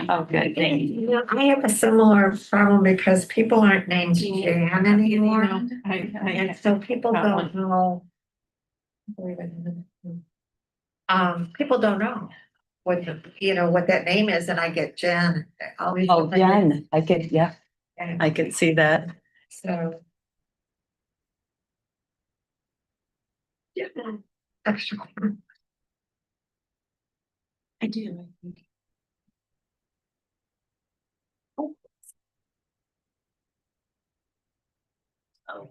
Oh, good, thank you. You know, I have a similar problem because people aren't named Jan anymore. And so people don't know. Wait a minute. People don't know what, what that name is, and I get Jen. Always. Oh, Jen, I could, yeah, And I could see that. so. Yeah. Extra. I do. Oh,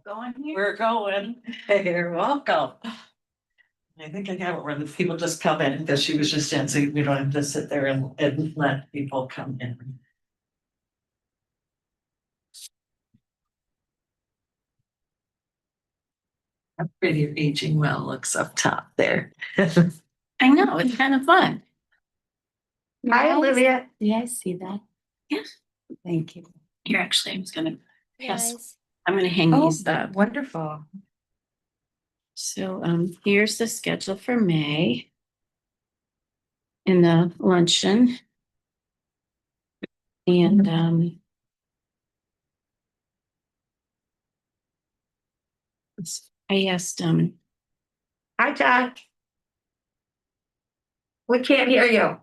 going here? We're going. Hey, you're welcome. I think I got it where the people just come in because she was just in, so we don't have to sit there and let people come in. How pretty your aging well looks up top there. I know, it's kind of fun. Hi, Olivia. Yeah, I see that. Yes. Thank you. Here, actually, I was gonna, yes, I'm gonna hang these up. Wonderful. So, here's the schedule for May. In the luncheon. And, I asked, Hi, John. We can't hear you.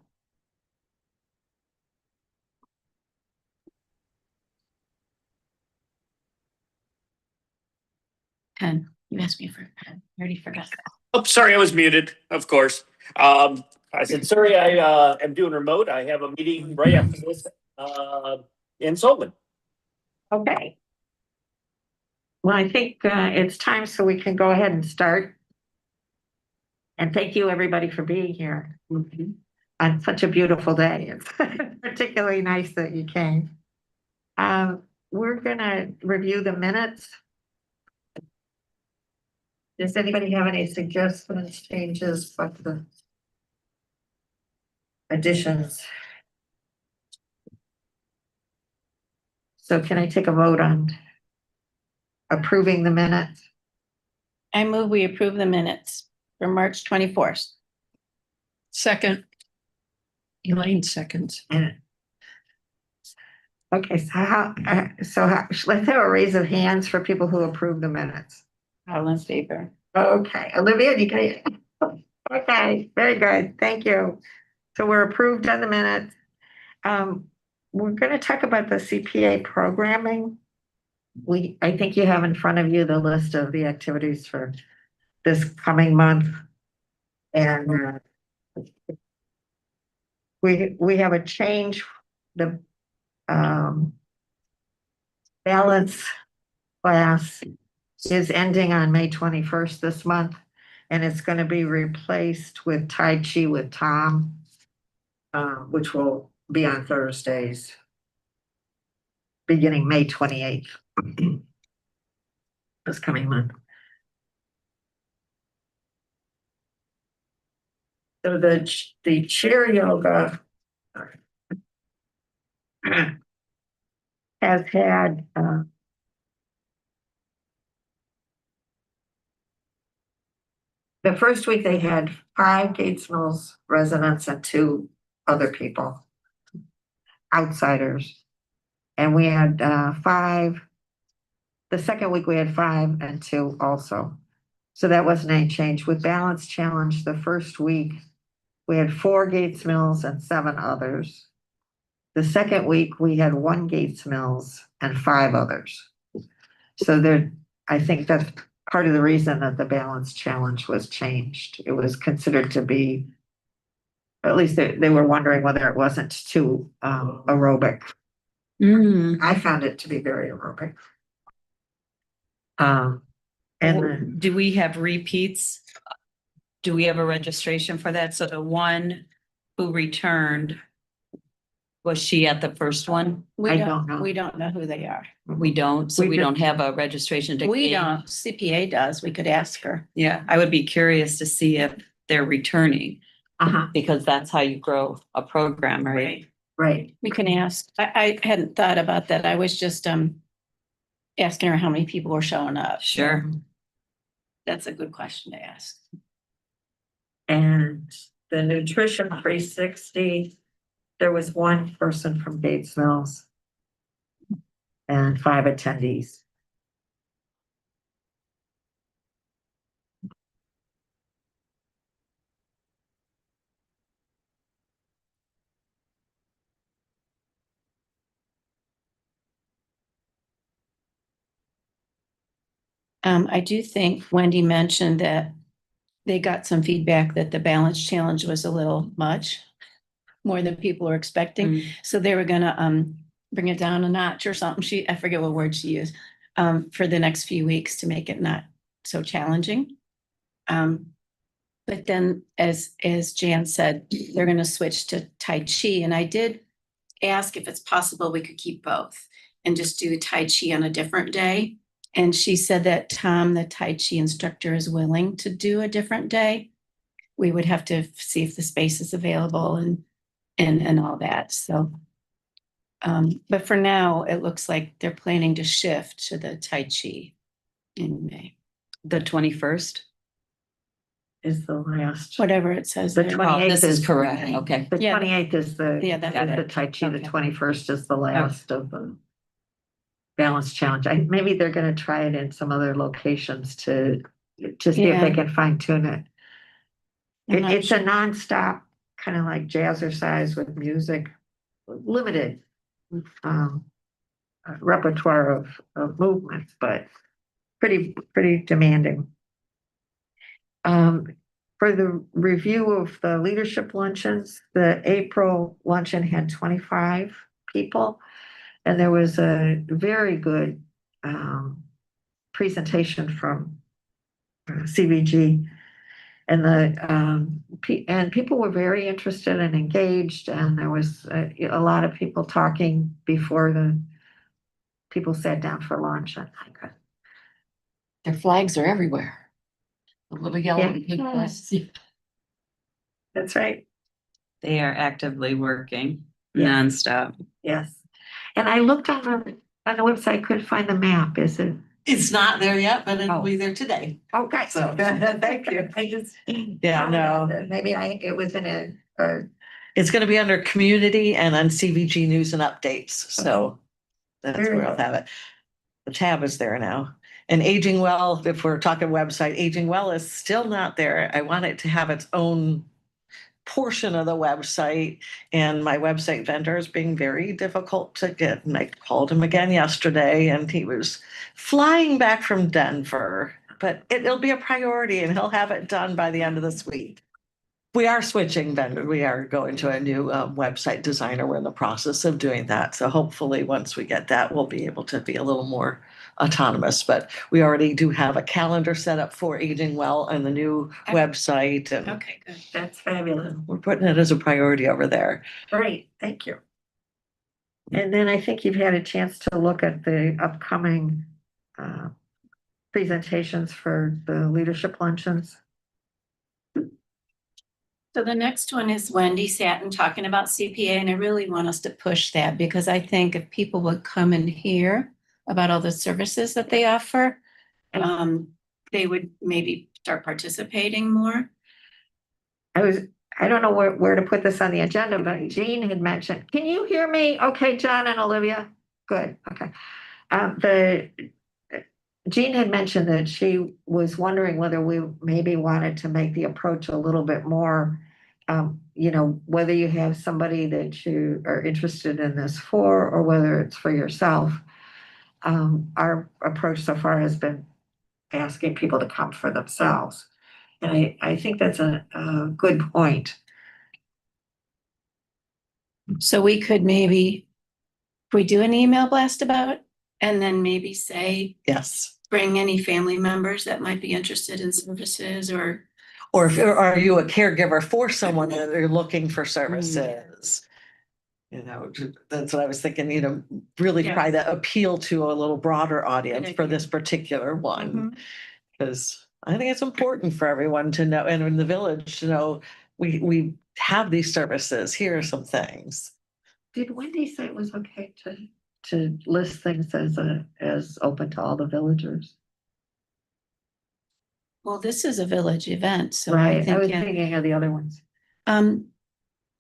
pen, you asked me for a pen, I already forgot. Oh, sorry, I was muted, of course. I said, sorry, I am doing remote. I have a meeting right after this in Solon. Okay. Well, I think it's time so we can go ahead and start. And thank you, everybody, for being here on such a beautiful day. It's particularly nice that you came. We're gonna review the minutes. Does anybody have any suggestions, changes, what the additions? So can I take a vote on approving the minutes? I move we approve the minutes for March 24th. Second. Elaine seconds. And okay, so let's have a raise of hands for people who approve the minutes. All in favor. Okay, Olivia, you can. Okay, very good. Thank you. So we're approved on the minutes. We're going to talk about the CPA programming. I think you have in front of you the list of the activities for this coming month. And we have a change. The balance class is ending on May 21st this month, and it's going to be replaced with Tai Chi with Tom, which will be on Thursdays, beginning May 28th, this coming month. So the chair yoga has had the first week they had 5 Gates Mills residents and 2 other people, outsiders. And we had 5. The second week we had 5 and 2 also. So that wasn't any change. With Balance Challenge, the first week we had 4 Gates Mills and 7 others. The second week we had 1 Gates Mills and 5 others. So I think that's part of the reason that the Balance Challenge was changed. It was considered to be, at least they were wondering whether it wasn't too aerobic. I found it to be very aerobic. And Do we have repeats? Do we have a registration for that? So the one who returned, was she at the first one? I don't know. We don't know who they are. We don't, so We we just- don't have a registration to. We gain. don't, CPA does, we could ask her. Yeah, I would be curious to see if they're returning, because that's how you grow a program, right? Right. We can ask, I hadn't thought about that, I was just asking her how many people were showing up. Sure. That's a good question to ask. And the Nutrition 360, there was one person from Gates Mills and 5 attendees. I do think Wendy mentioned that they got some feedback that the balance challenge was a little much, more than people were expecting. Mm. So they were gonna bring it down a notch or something. I forget what word she used, for the next few weeks to make it not so challenging. But then as Jan said, they're gonna switch to Tai Chi, and I did ask if it's possible we could keep both and just do Tai Chi on a different day. And she said that Tom, the Tai Chi instructor, is willing to do a different day. We would have to see if the space is available and all that, so. But for now, it looks like they're planning to shift to the Tai Chi in May, The 21st? Is the last. whatever it says The there. 28th This is is correct, okay. The Yeah. 28th is the. Yeah, that's is the it. Tai Chi, the Okay. 21st is the last of the balance challenge. Maybe they're gonna try it in some other locations to see if they Yeah. can fine tune it. I'm not It's a nonstop, kind of like jazzercise with music, limited um, repertoire of movements, but pretty demanding. For the review of the leadership luncheons, the April luncheon had 25 people, and there was a very good presentation from CVG. And people were very interested and engaged, and there was a lot of people talking before the people sat down for lunch. And I could, Their flags are everywhere. The little yellow Yeah. and pink flags. that's right, They are actively working Yeah. nonstop. yes. And I looked on the website, couldn't find the map. Is it? It's not there yet, but it'll Oh. be there today. Okay. So, thank you. I just. Yeah, no. Maybe it was in a It's gonna be under community and on CVG News and Updates, so that's Very where I'll good. have it. The tab is there now. And Aging Well, if we're talking website, Aging Well is still not there. I want it to have its own portion of the website, and my website vendor is being very difficult to get. And I called him again yesterday, and he was flying back from Denver, but it'll be a priority and he'll have it done by the end of this week. We are switching vendor. We are going to a new website designer. We're in the process of doing that. So hopefully once we get that, we'll be able to be a little more autonomous. But we already do have a calendar set up for Aging Well and the new Okay. website. And Okay, good. That's fabulous. we're putting it as a priority over there. Great, thank you. And then I think you've had a chance to look at the upcoming presentations for the leadership luncheons. So the next one is Wendy Satin talking about CPA, and I really want us to push that because I think if people would come and hear about all the services that they offer, they would maybe start participating more. I don't know where to put this on the agenda, but Jean had mentioned, can you hear me? Okay, John and Olivia? Good, okay. Jean had mentioned that she was wondering whether we maybe wanted to make the approach a little bit more, whether you have somebody that you are interested in this for, or whether it's for yourself. Our approach so far has been asking people to come for themselves. And I think that's a good point. So we could maybe, if we do an email blast about it, and then maybe say, Yes. bring any family members that might be interested in services or. Or if, or are you a caregiver for someone that are looking for services? That's what I was thinking, really Yeah. try to appeal to a little broader audience Good for idea. this particular one. Mhm. Because I think it's important for everyone to know, and in the village to know, we have these services. Here are some things. Did Wendy say it was okay to list things as open to all the villagers? Well, this is a village event, so I Right, I was think, yeah. thinking of the other ones.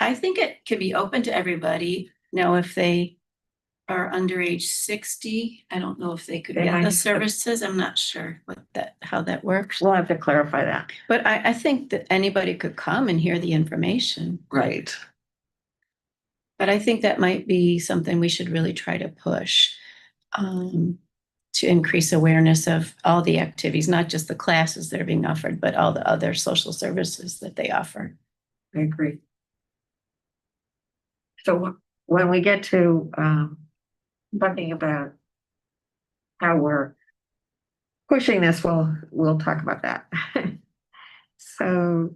I think it could be open to everybody. Now, if they are under age 60, I don't know if they could They get might the have- services. I'm not sure how that works. We'll have to clarify that. But I think that anybody could come and hear the information. Right. But I think that might be something we should really try to push to increase awareness of all the activities, not just the classes that are being offered, but all the other social services that they offer. I agree. So when we get to talking about how we're pushing this, we'll talk about that. So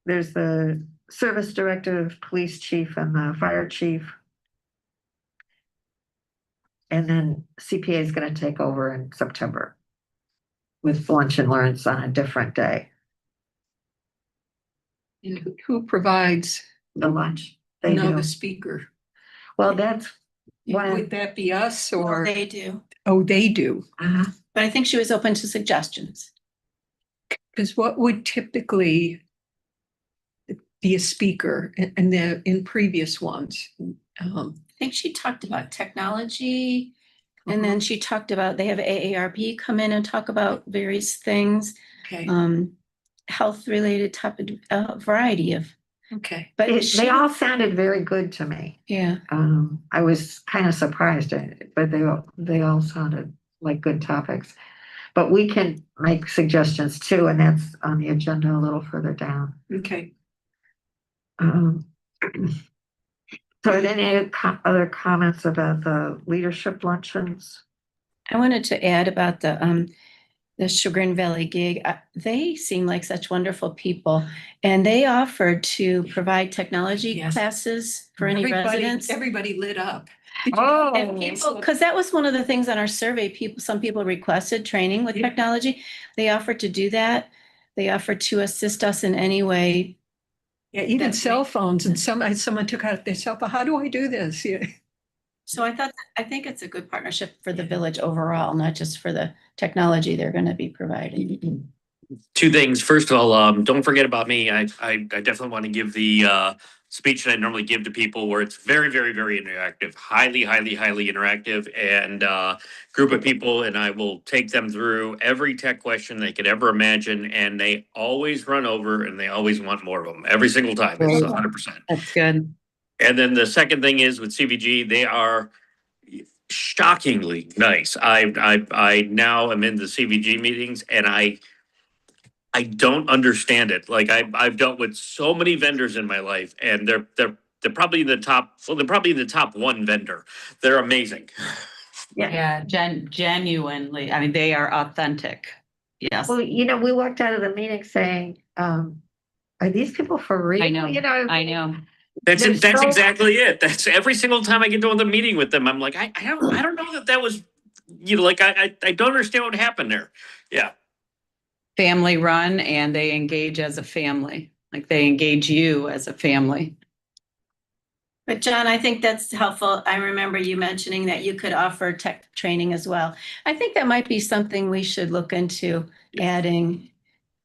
there's the service director, police chief, and the fire chief. And then CPA is going to take over in September with lunch and learns on a different day. And who provides? The lunch they No, do. the speaker. Well, that's Would one. that be us Well, or? they do. Oh, they do. But I think she was open to suggestions. Because what would typically be a speaker in previous ones? I think she talked about technology. And then she talked about, they have AARP come in and talk about various things, Okay, health related topic, variety of, okay. but They all sounded very good to me. yeah. I was kind of surprised, but they all sounded like good topics. But we can make suggestions too, and that's on the agenda a little further down. Okay. So are there any other comments about the leadership luncheons? I wanted to add about the Chagrin Valley gig. They seem like such wonderful people, and they offered to provide technology Yes. classes for any residents. Everybody lit up. Oh, And people, because that was one of the things on our survey, some people requested training with Yeah. technology. They offered to do that. They offered to assist us in any way. Yeah, even That's cell right. phones and someone took out their cell phone. How do I do this? Yeah. So I think it's a good partnership for the village overall, not just for the technology they're going to be providing. Two things. First of all, don't forget about me. I definitely want to give the speech that I normally give to people where it's very, very, very interactive, highly, highly, highly interactive, and group of people, and I will take them through every tech question they could ever imagine, and they always run over and they always want more of them every single time. It's 100%. That's good. And then the second thing is with CVG, they are shockingly nice. I now am in the CVG meetings and I don't understand it. Like I've dealt with so many vendors in my life, and they're probably in the top. Well, they're probably in the top one vendor. They're amazing. Yeah, genuinely, I mean, they are authentic. Yes, well, we walked out of the meeting saying, are these people for real? I know. know, I know. That's They're that's so- exactly it. That's every single time I get to another meeting with them, I'm like, I don't know that was, like I don't understand what happened there. Yeah. Family run and they engage as a family, like they engage you as a family. But John, I think that's helpful. I remember you mentioning that you could offer tech training as well. I think that might be something we should look into adding.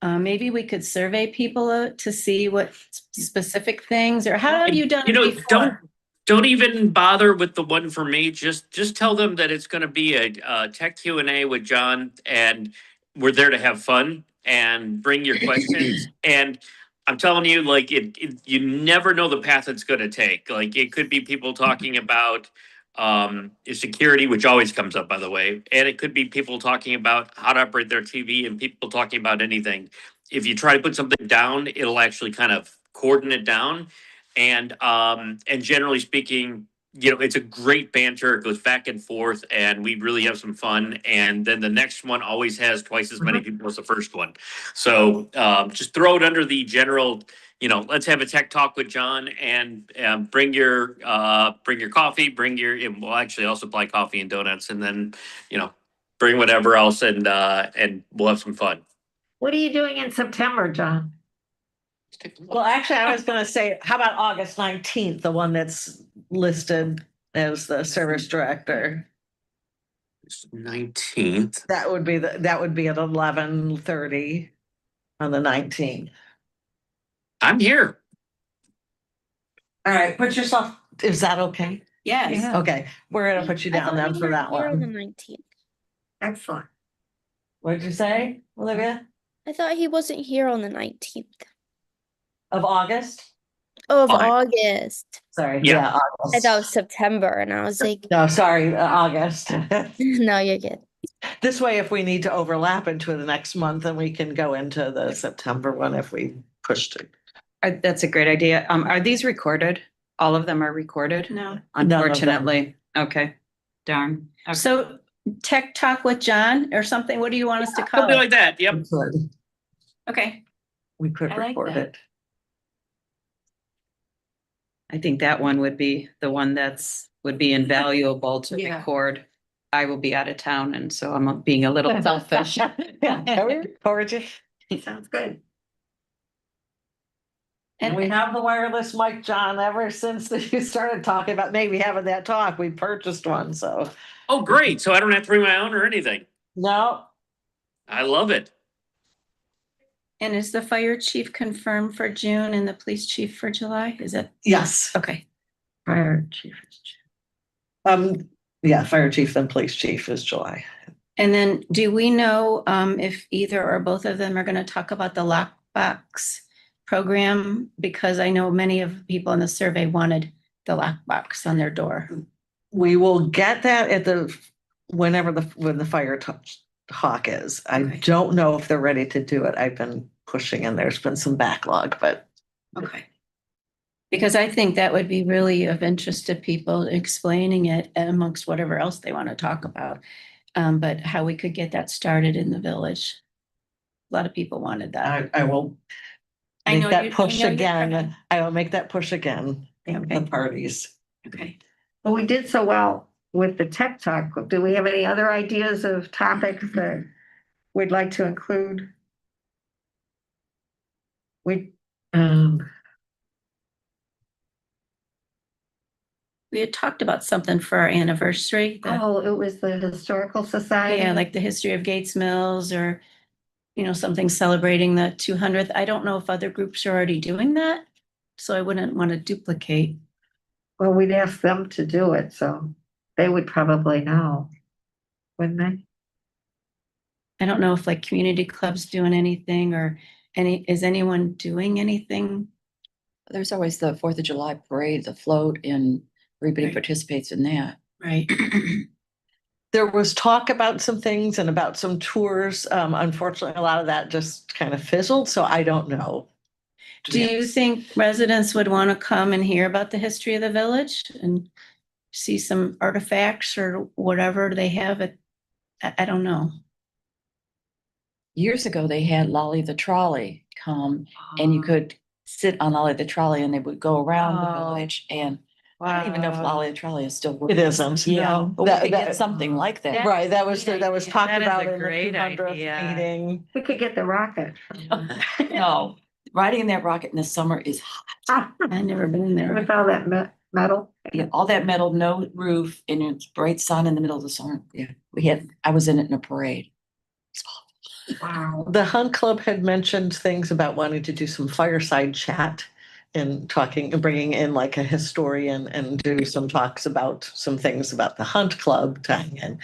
Maybe we could survey people to see what specific things, or how have you done it before? Don't even bother with the one for me. Just tell them that it's going to be a tech Q&A with John, and we're there to have fun and bring your questions. And I'm telling you, like you never know the path it's going to take. Like it could be people talking about security, which always comes up, by the way, and it could be people talking about how to operate their TV, and people talking about anything. If you try to put something down, it'll actually kind of cordon it down. And generally speaking, it's a great banter. It goes back and forth, and we really have some fun. And then the next one always has twice as many people as the first one. So just throw it under the general, let's have a tech talk with John, and bring your coffee, we'll actually I'll supply coffee and donuts, and then, bring whatever else, and we'll have some fun. What are you doing in September, John? Well, actually, I was gonna say, how about August 19th, the one that's listed as the service director? 19th. That would be at 11:30 on the 19th. I'm here. All right, put yourself, is that okay? Yes. Okay, we're gonna put you I down thought then you for were that here on the one. 19th. Excellent. What'd you say, Olivia? I thought he wasn't here on the 19th Of August? of Fine. August. Sorry, Yeah. yeah, I August. thought it was September, and I was like, No, sorry, August. no, you're good. This way, if we need to overlap into the next month, then we can go into the September one if we pushed it. That's a great idea. Are these recorded? All of them are recorded? No. Unfortunately. Okay. Darn. Okay. So tech talk with John or something. What do you want us to call Something it? like that. Yep. We could, Okay. we could I like record that. it. I think that one would be the one would be invaluable to Yeah. record. I will be out of town, and so I'm being a little selfish. Yeah, can we record it? Sounds good. And we have the wireless mic, John, ever since you started talking about maybe having that talk, we purchased one, so. Oh, great. So I don't have to bring my own or anything. No, I love it. And is the fire chief confirmed for June and the police chief for July? Is it? yes, Okay. Fire chief. yeah, fire chief and police chief is July. And then do we know if either or both of them are going to talk about the lockbox program? Because I know many of the people in the survey wanted the lockbox on their door. We will get that at when the fire hawk is. I Okay. don't know if they're ready to do it. I've been pushing and there's been some backlog, but Okay. Because I think that would be really of interest to people, explaining it amongst whatever else they want to talk about. But how we could get that started in the village. A lot of people wanted that. I will I make know that you- push I know you're again. trying. I will make that push again in the Okay. parties. Okay. Well, we did so well with the tech talk. Do we have any other ideas of topics that we'd like to include? We, We had talked about something for our anniversary. oh, it was the Historical Society. Yeah, like the history of Gates Mills or, something celebrating the 200th. I don't know if other groups are already doing that. So I wouldn't want to duplicate. Well, we'd ask them to do it, so they would probably know, wouldn't they? I don't know if like community clubs doing anything or is anyone doing anything? There's always the 4th of July parade, the float, and everybody Right. participates in that. Right. There was talk about some things and about some tours. Unfortunately, a lot of that just kind of fizzled, so I don't know. Do you think residents would want to come and hear about the history of the village and see some artifacts or whatever they have at, I don't know. Years ago, they had Lolly the Trolley come and you could sit on Lolly the Trolley and they would go around the Oh. village. And I don't even know if Lolly the Trolley is still It working. isn't. Yeah, No. but we That- could that- get something like that. Right, that was talked That is about a in the great 200th idea. meeting. We could get the rocket. No, riding in that rocket in the summer is hot. I've never been in there. With all that metal. Yeah, all that metal, no roof, and it's bright sun in the middle of the summer. Yeah, I was in it in a parade. It's awful. Wow. The Hunt Club had mentioned things about wanting to do some fireside chat and bringing in like a historian and do some talks about some things about the Hunt Club tying in.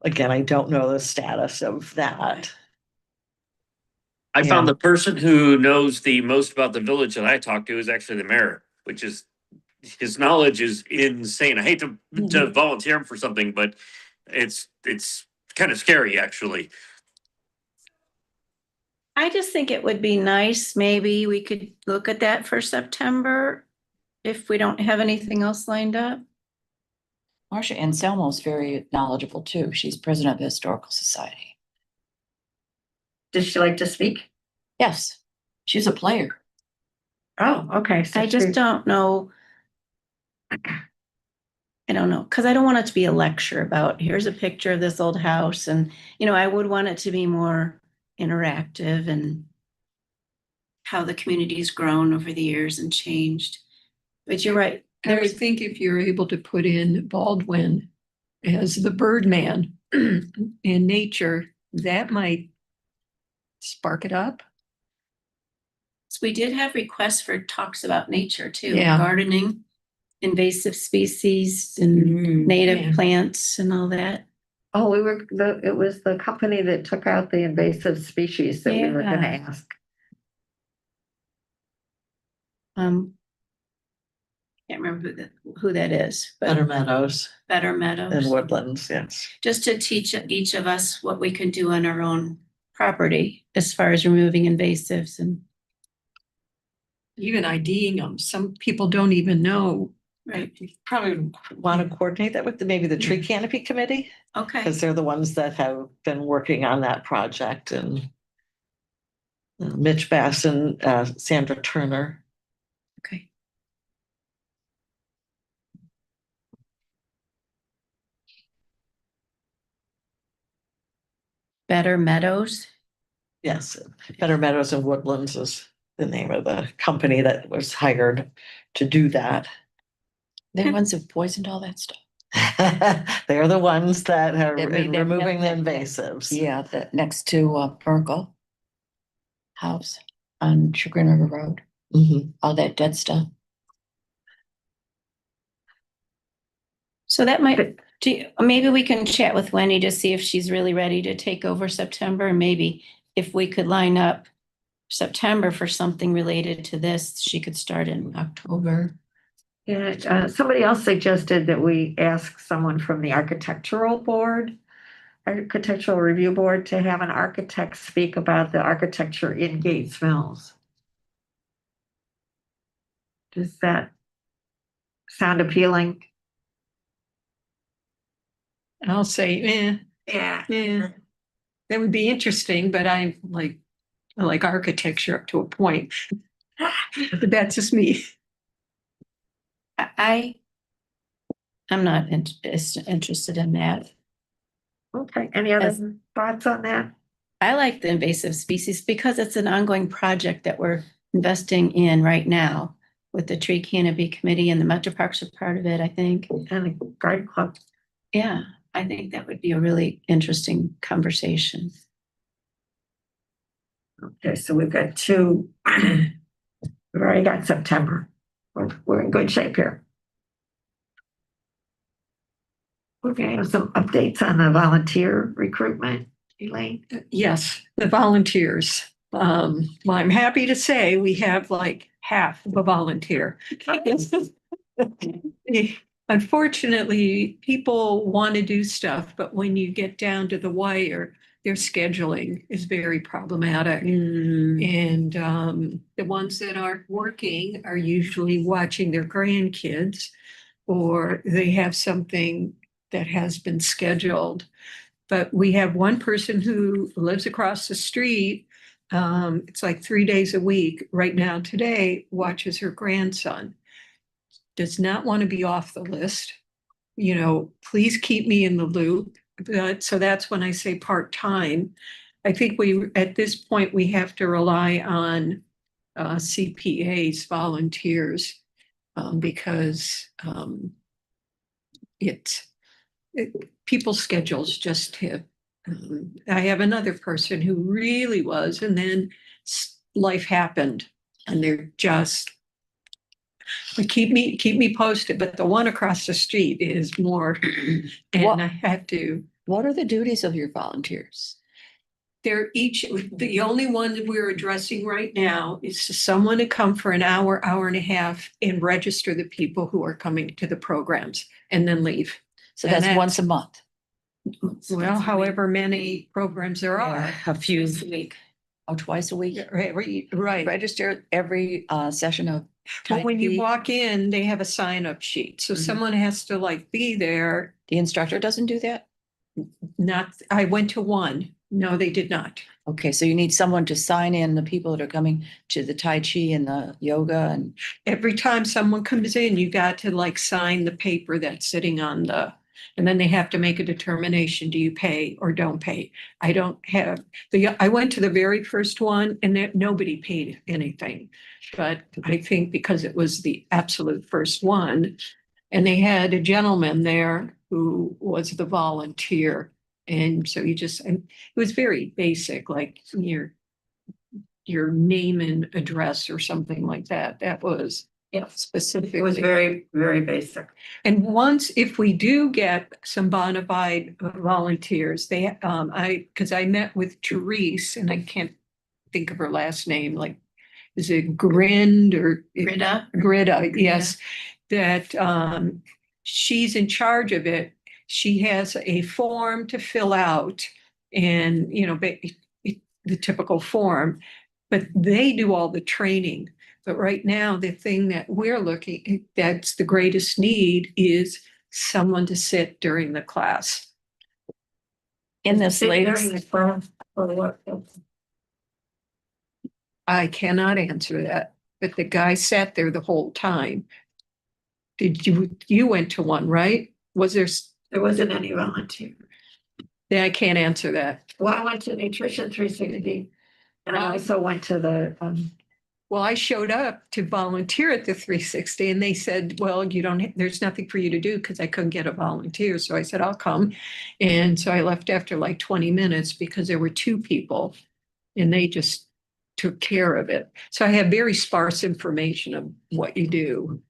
Again, I don't know the status of that. I Yeah. found the person who knows the most about the village that I talked to is actually the mayor, which is his knowledge is insane. I hate to volunteer him for something, but it's kind of scary actually. I just think it would be nice, maybe we could look at that for September if we don't have anything else lined up. Marcia Anselmo's very knowledgeable too. She's president of the Historical Society. Does she like to speak? Yes, she's a player. Oh, okay. So I just she- don't know. I don't know, because I don't want it to be a lecture about, here's a picture of this old house and, I would want it to be more interactive and how the community's grown over the years and changed. But you're right. I would There's, think if you're able to put in Baldwin as the Birdman in nature, that might spark it up. So we did have requests for talks about nature too, Yeah. gardening, invasive species and native yeah. plants and all that. Oh, it was the company that took out the invasive species that we were gonna Yeah. ask. Can't remember who that is, Better but Meadows Better and Meadows. Woodlands, yes. Just to teach each of us what we can do on our own property as far as removing invasives and, Even IDing them. Some people don't even know. right, Probably want to coordinate that with maybe the tree canopy committee, okay. because they're the ones that have been working on that project, and Mitch Bass and Sandra Turner. Okay. Better Meadows. Yes, Better Meadows and Woodlands is the name of the company that was hired to do that. They're the ones that poisoned all that stuff. They're the ones that are That made that- removing the that- that- invasives. Yeah, that next to Burkle House on Chagrin River Road, Mhm. all that dead stuff. So that might, maybe we can chat with Wendy to see if she's really ready to take over September. And maybe if we could line up September for something related to this, she could start in October. Yeah, somebody else suggested that we ask someone from the architectural review board to have an architect speak about the architecture in Gates Mills. Does that sound appealing? I'll say, Yeah. that would be interesting, but I like architecture up to a point. But that's just me. I'm not interested in that. Okay, any other thoughts on that? I like the invasive species because it's an ongoing project that we're investing in right now with the tree canopy committee, and the Metro Parks are part of it, I think. And the garden club. Yeah, I think that would be a really interesting conversation. Okay, so we've got two. We've already got September. We're in good shape here. We're gonna have some updates on the volunteer recruitment, Elaine. Yes, the volunteers. Well, I'm happy to say we have like half of a volunteer. Unfortunately, people want to do stuff, but when you get down to the wire, their scheduling is very problematic. And the ones that aren't working are usually watching their grandkids, or they have something that has been scheduled. But we have one person who lives across the street. It's like 3 days a week right now today, watches her grandson. Does not want to be off the list. You know, please keep me in the loop. So that's when I say part-time. I think at this point, we have to rely on CPAs, volunteers, because people's schedules just have. I have another person who really was, and then life happened, and they're just. Keep me posted, but the one across the street is more, and I have to. What are the duties of your volunteers? They're each, the only one that we're addressing right now is someone to come for an hour, hour and a half and register the people who are coming to the programs and then leave. So And that's once a month. Well, however many programs there are. A few. Once a week. Oh, twice a week. Right. Register every session of. But when you time. walk in, they have a sign-up sheet. So Mhm. someone has to like be there. The instructor doesn't do that? I went to one. No, they did not. Okay, so you need someone to sign in the people that are coming to the Tai Chi and the yoga and. Every time someone comes in, you got to like sign the paper that's sitting on and then they have to make a determination, do you pay or don't pay? I don't have, I went to the very first one and nobody paid anything. But I think because it was the absolute first one, and they had a gentleman there who was the volunteer. And so it was very basic, like your name and address or something like that. That was specifically. It was very, very basic. And once, if we do get some bona fide volunteers, because I met with Therese and I can't think of her last name, like, is it Grind or? Grida, yes, that she's in charge of it. She has a form to fill out and, the typical form, but they do all the training. But right now, the thing that we're looking, that's the greatest need is someone to sit during the class. In this latest, I cannot answer that, but the guy sat there the whole time. You went to one, right? There wasn't any volunteer. Yeah, I can't answer that. Well, I went to Nutrition 360 and I also went to the, Well, I showed up to volunteer at the 360 and they said, well, there's nothing for you to do because I couldn't get a volunteer. So I said, I'll come. And so I left after like 20 minutes because there were 2 people and they just took care of it. So I have very sparse information of what you do.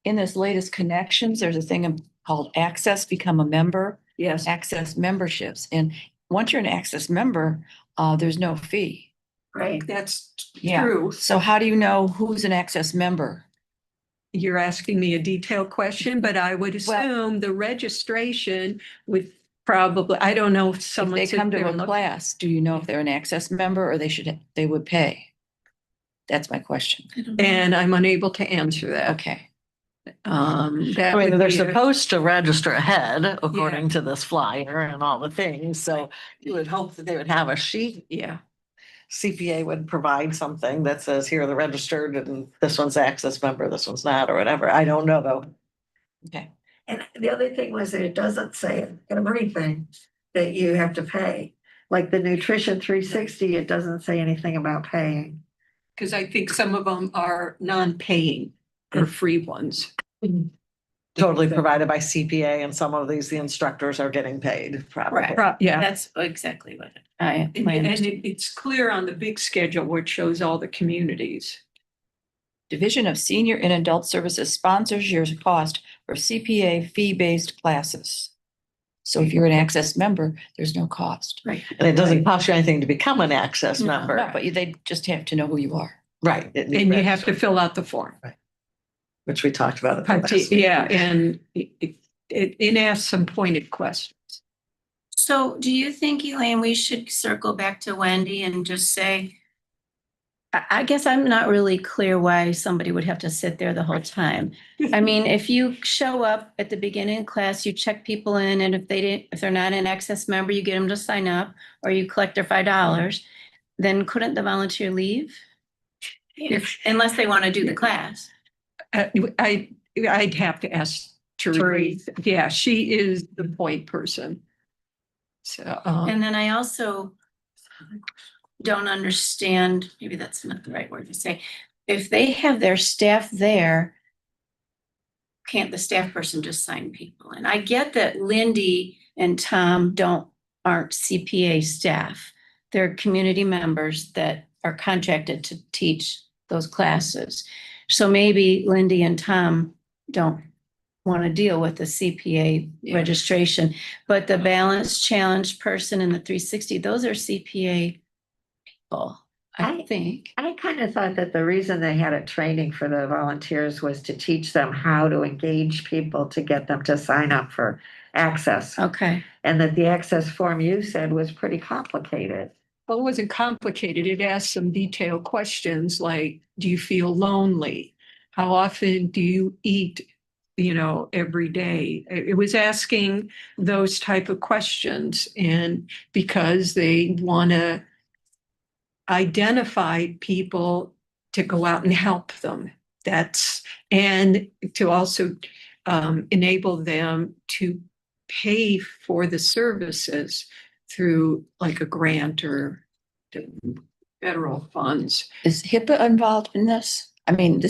in this latest connections, there's a thing called Access, become a member, Yes. Access memberships. And once you're an Access member, there's no fee. right? That's Yeah. true. So how do you know who's an Access member? You're asking me a detailed question, but I would assume the registration would probably, I don't know if If someone. they sits come to there a and look- class, do you know if they're an Access member or they would pay? That's my question. And I'm unable to answer that. Okay. That I mean, would they're be a- supposed to register ahead according to this flyer and all the things, so you would hope that they would have a sheet. Yeah, CPA would provide something that says, here, they're registered and this one's Access member, this one's not, or whatever. I don't know though. Okay. And the other thing was that it doesn't say everything that you have to pay. Like the Nutrition 360, it doesn't say anything about paying. because I think some of them are non-paying or free ones. Totally provided by CPA and some of these, the instructors are getting paid probably. Yeah. That's exactly what It's clear on the big schedule where it shows all the communities. Division of Senior and Adult Services sponsors your cost for CPA fee-based classes. So if you're an Access member, there's no cost. Right. And it doesn't cost you anything to become an Access No, member. but they just have to know who you are. Right. And you have to fill out the form. Which we talked about. at the last meeting. Yeah, and it asks some pointed questions. So do you think, Elaine, we should circle back to Wendy and just say, I guess I'm not really clear why somebody would have to sit there the whole time. I mean, if you show up at the beginning of class, you check people in, and if they're not an Access member, you get them to sign up or you collect their $5, then couldn't the volunteer leave? Unless they want to do the class. I'd have to ask Therese. Yeah, she is the point person. So, And then I also don't understand, maybe that's not the right word to say, if they have their staff there, can't the staff person just sign people? And I get that Lindy and Tom aren't CPA staff. They're community members that are contracted to teach those classes. So maybe Lindy and Tom don't want to deal with the CPA registration, but the Balance Challenge person and the 360, those are CPA people, I think. I kind of thought that the reason they had a training for the volunteers was to teach them how to engage people to get them to sign up for Access. Okay. And that the Access form you said was pretty complicated. well, it wasn't complicated. It asked some detailed questions like, do you feel lonely? How often do you eat, every day? It was asking those type of questions, and because they want to identify people to go out and help them. And to also enable them to pay for the services through like a grant or federal funds. Is HIPAA involved in this? I mean,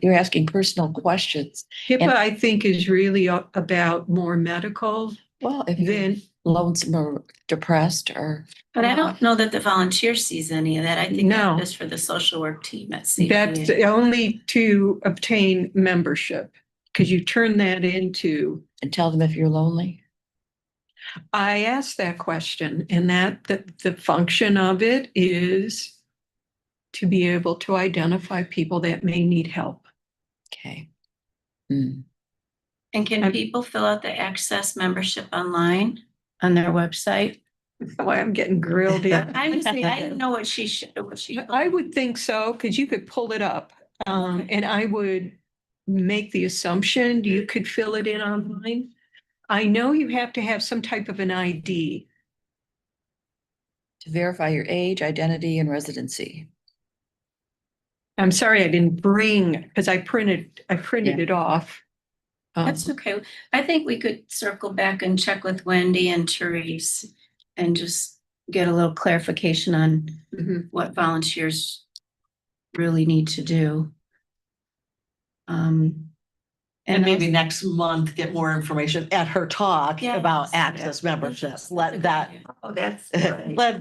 you're asking personal questions. HIPAA, And- I think, is really about more medical Well, if you're then lonesome or depressed or. But I don't know that the volunteer sees any of that. I think No. that's just for the social work team at that's CPA. only to obtain membership. Because you turn that into, And tell them if you're lonely. I asked that question, and that the function of it is to be able to identify people that may need help. Okay. Hmm. And can I'm- people fill out the Access membership online on their website? Why I'm getting grilled in. I was saying, I didn't know what she. I would think so, because you could pull it up. Okay. And I would make the assumption you could fill it in online. I know you have to have some type of an ID. To verify your age, identity, and residency. I'm sorry I didn't bring, because I printed Yeah. it off. That's okay. I think we could circle back and check with Wendy and Therese and just get a little clarification on Mhm. what volunteers really need to do. And maybe also- next month, get more information at her talk Yes. about access membership. Let that, Oh, that's.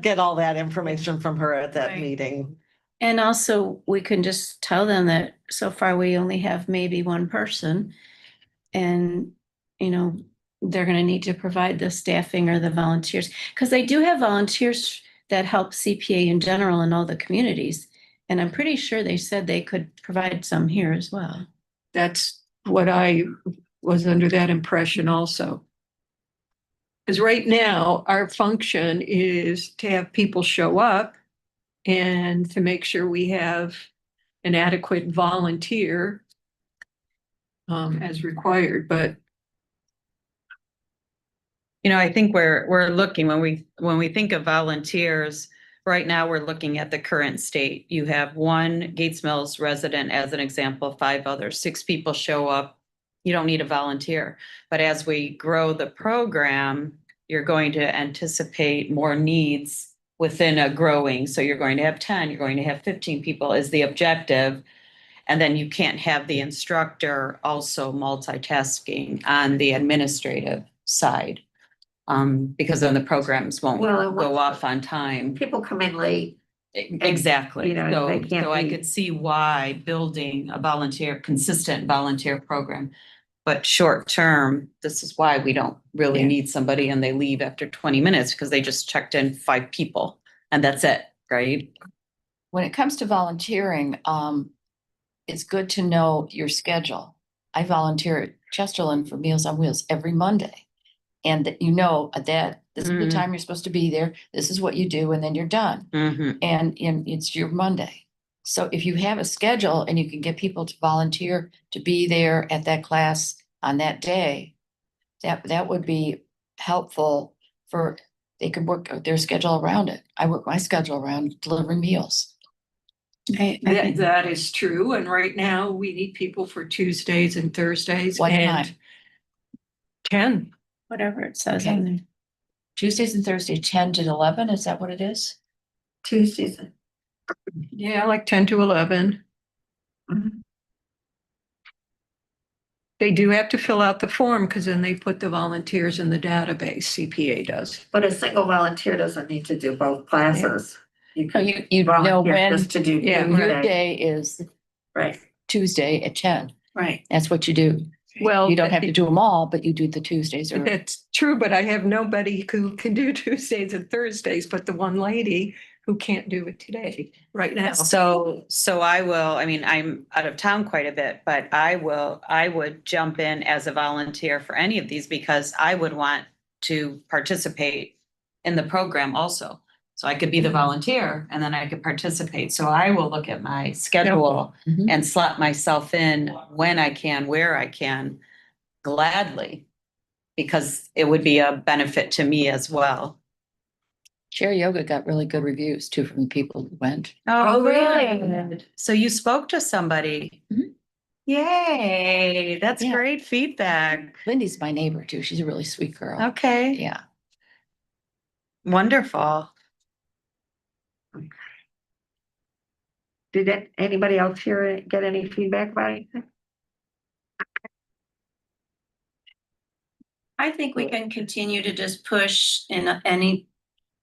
get all that information from her at that Right. meeting. And also, we can just tell them that so far we only have maybe one person. And, they're gonna need to provide the staffing or the volunteers, because they do have volunteers that help CPA in general in all the communities. And I'm pretty sure they said they could provide some here as well. That's what I was under that impression also. Because right now, our function is to have people show up and to make sure we have an adequate volunteer as required, but I think we're looking, when we think of volunteers, right now, we're looking at the current state. You have one Gates Mills resident as an example, 5 others, 6 people show up. You don't need a volunteer. But as we grow the program, you're going to anticipate more needs within a growing. So you're going to have 10, you're going to have 15 people is the objective. And then you can't have the instructor also multitasking on the administrative side. Because then the programs won't Well, and go once- off on time. People come in late. Exactly. you know, they can't So I be- could see why building a consistent volunteer program. But short term, this is why we don't really Yeah. need somebody and they leave after 20 minutes because they just checked in 5 people and that's it, right? When it comes to volunteering, it's good to know your schedule. I volunteer at Chesterland for Meals on Wheels every Monday. And that that this is the Mhm. time you're supposed to be there, this is what you do, and then you're done. Mm-hmm. And it's your Monday. So if you have a schedule and you can get people to volunteer to be there at that class on that day, that would be helpful they could work their schedule around it. I work my schedule around delivering meals. that is true. And right now, we need people for Tuesdays and Thursdays. What and time? 10. Whatever it says Okay. on there. Tuesdays and Thursdays, 10 to 11, is that what it is? Tuesdays. Yeah, like 10 to 11. Mhm. They do have to fill out the form because then they put the volunteers in the database, CPA does. But a single volunteer doesn't need to do both classes. You No, can you know volunteer when just to do Yeah, your Tuesday. day is Right. Tuesday at 10. Right. That's what you do. Well, You don't have to do them all, but you do the Tuesdays or. That's true, but I have nobody who can do Tuesdays and Thursdays, but the one lady who can't do it today, right now. So I'm out of town quite a bit, but I would jump in as a volunteer for any of these because I would want to participate in the program also. So I could be the volunteer and then I could participate. So I will look at my schedule Mhm. and slot myself in when I can, where I can, gladly. Because it would be a benefit to me as well. Chair Yoga got really good reviews too from the people who went. Oh, really? good. So you spoke to somebody? Mhm. Yay, that's Yeah. great feedback. Lindy's my neighbor too. She's a really sweet girl. Okay, Yeah. wonderful. Did anybody else get any feedback about anything? I think we can continue to just push in any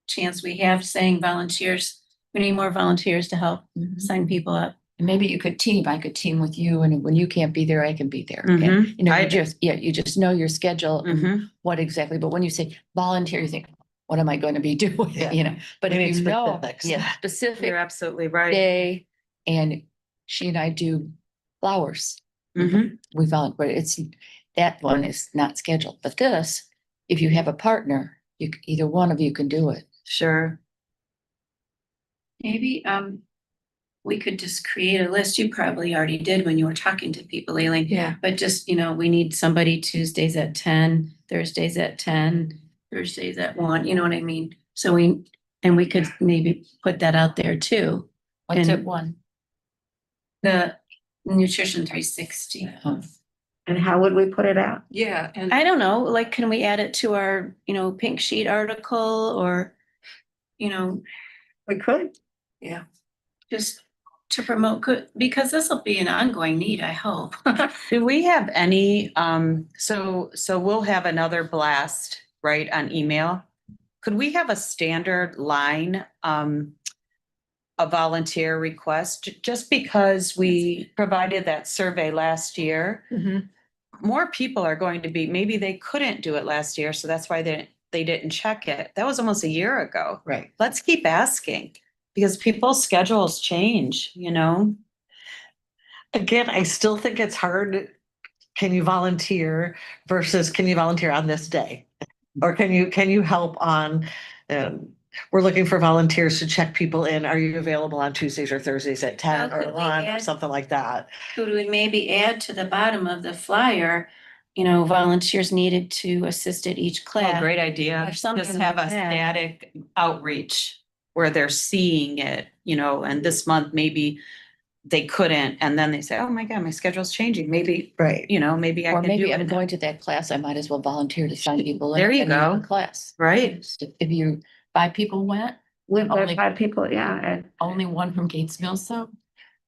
chance we have saying volunteers. We need more volunteers to help Mhm. sign people up. And maybe you could team, I could team with you, and when you can't be there, I can be there. And, Mhm. you know, I- you just know your schedule and Mhm. what exactly, but when you say volunteer, you think, what am I going to be doing, Yeah. you know? But We if need you know, specifics. yeah, specific You're absolutely right. day, and she and I do flowers. Mhm. We volunteer, it's, that one is not scheduled, but this, if you have a partner, either one of you can do it. Sure. Maybe we could just create a list. You probably already did when you were talking to people, Aileen. Yeah. But just, we need somebody Tuesdays at 10, Thursdays at 10, Thursdays at 1, you know what I mean? So we could maybe put that out there too. What's And- it one? The Nutrition 360. And how would we put it out? Yeah, and I don't know, like, can we add it to our, pink sheet article or, We could. just to promote good, because this will be an ongoing need, I hope. Do we have any, so we'll have another blast, right, on email? Could we have a standard line, a volunteer request, just because we provided that survey last year? Mhm. More people are going to be, maybe they couldn't do it last year, so that's why they didn't check it. That was almost a year ago. Right. Let's keep asking, because people's schedules change, Again, I still think it's hard. Can you volunteer versus can you volunteer on this day? Or can you help on, we're looking for volunteers to check people in. Are you available on Tuesdays or Thursdays at 10 How or could we 1 or add- something like that? Could we maybe add to the bottom of the flyer, volunteers needed to assist at each Oh, class? great idea. Or something Just have a like that. static outreach where they're seeing it, and this month maybe they couldn't, and then they say, oh my God, my schedule's changing. Maybe, Right. maybe I Or can do maybe I'm it. going to that class, I might as well volunteer to sign people in. There you at the end of go. the Class. Right. If you, 5 people went, We've got Only- 5 people, yeah, and only one from Gates Mills, so.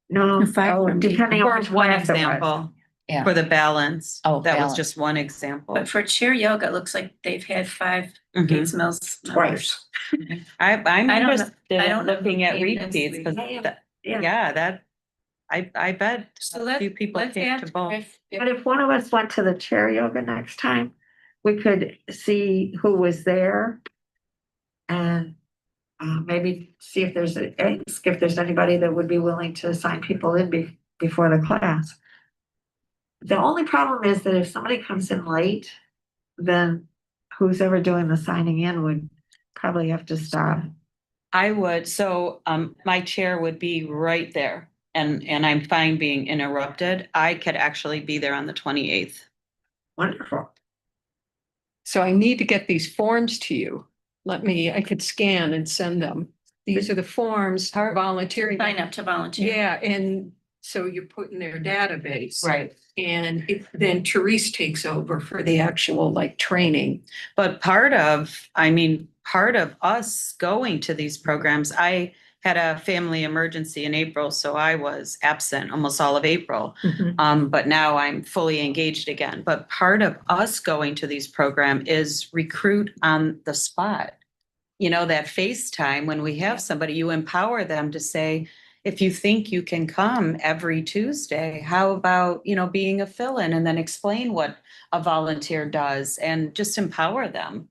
no, 5 oh, from depending For on which one class it was. example, Yeah. for the balance. Oh, That was balance. just one example. But for chair yoga, it looks like they've had 5 Mhm. Gates Mills members. Twice. I'm I don't know- interested I in don't know looking who at came this repeats, week. because Yeah. yeah, that, I bet So a few people let's came add to both. But if one of us went to the chair yoga next time, we could see who was there. And maybe see if there's anybody that would be willing to sign people in before the class. The only problem is that if somebody comes in late, then who's ever doing the signing in would probably have to stop. I would, so my chair would be right there, and I'm fine being interrupted. I could actually be there on the 28th. Wonderful. so I need to get these forms to you. I could scan and send them. These are the forms, volunteering. Sign up to volunteer. Yeah, and so you put in their database. Right. And then Therese takes over for the actual training. But part of us going to these programs, I had a family emergency in April, so I was absent almost all of April. But now I'm fully engaged again. But part of us going to these programs is recruit on the spot. That FaceTime, when we have somebody, you empower them to say, if you think you can come every Tuesday, how about, being a fill-in, and then explain what a volunteer does and just empower them,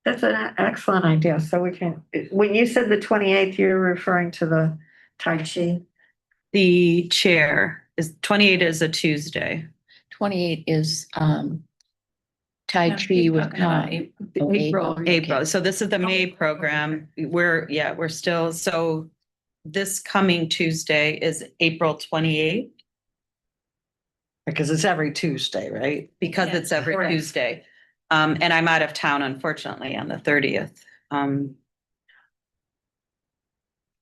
That's an excellent idea. So we can, when you said the 28th, you're referring to the Tai Chi. The chair is 28 is a Tuesday. 28 is Tai No, Chi you're with talking about Tom. April. April. April. So this is the May program. We're still, so this coming Tuesday is April 28th, Because it's every Tuesday, right? because it's every Correct. Tuesday. And I'm out of town, unfortunately, on the 30th.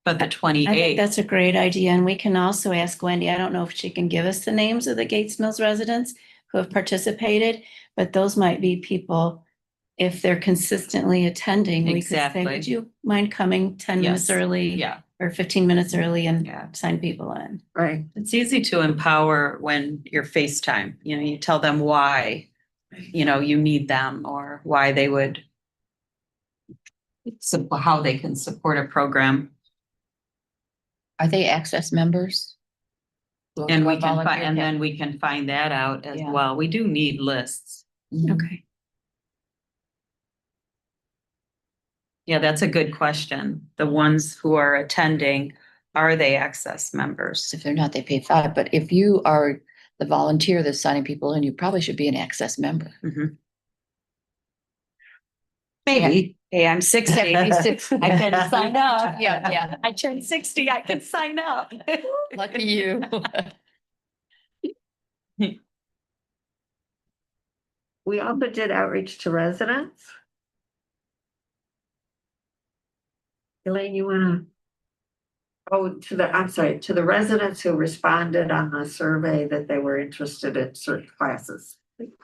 But the I think 28th, that's a great idea. And we can also ask Wendy, I don't know if she can give us the names of the Gates Mills residents who have participated, but those might be people, if they're consistently attending, we could say, Exactly. would you mind coming 10 minutes Yes. early? yeah, Or 15 minutes early and yeah. sign people in. Right. It's easy to empower when you're FaceTime, you tell them why you know, you need them or why they would how they can support a program. Are they Access members? Will And do we a can, volunteer and camp? then we can find that out as Yeah. well. We do need lists. Mhm. Okay. Yeah, that's a good question. The ones who are attending, are they Access members? If they're not, they pay $5, but if you are the volunteer that's signing people in, you probably should be an Access member. Maybe. Hey, I'm 60. I can sign up. Yeah. I turned 60, I can sign up. Lucky you. We also did outreach to residents. Elaine, you wanna? Oh, I'm sorry, to the residents who responded on the survey that they were interested in certain classes.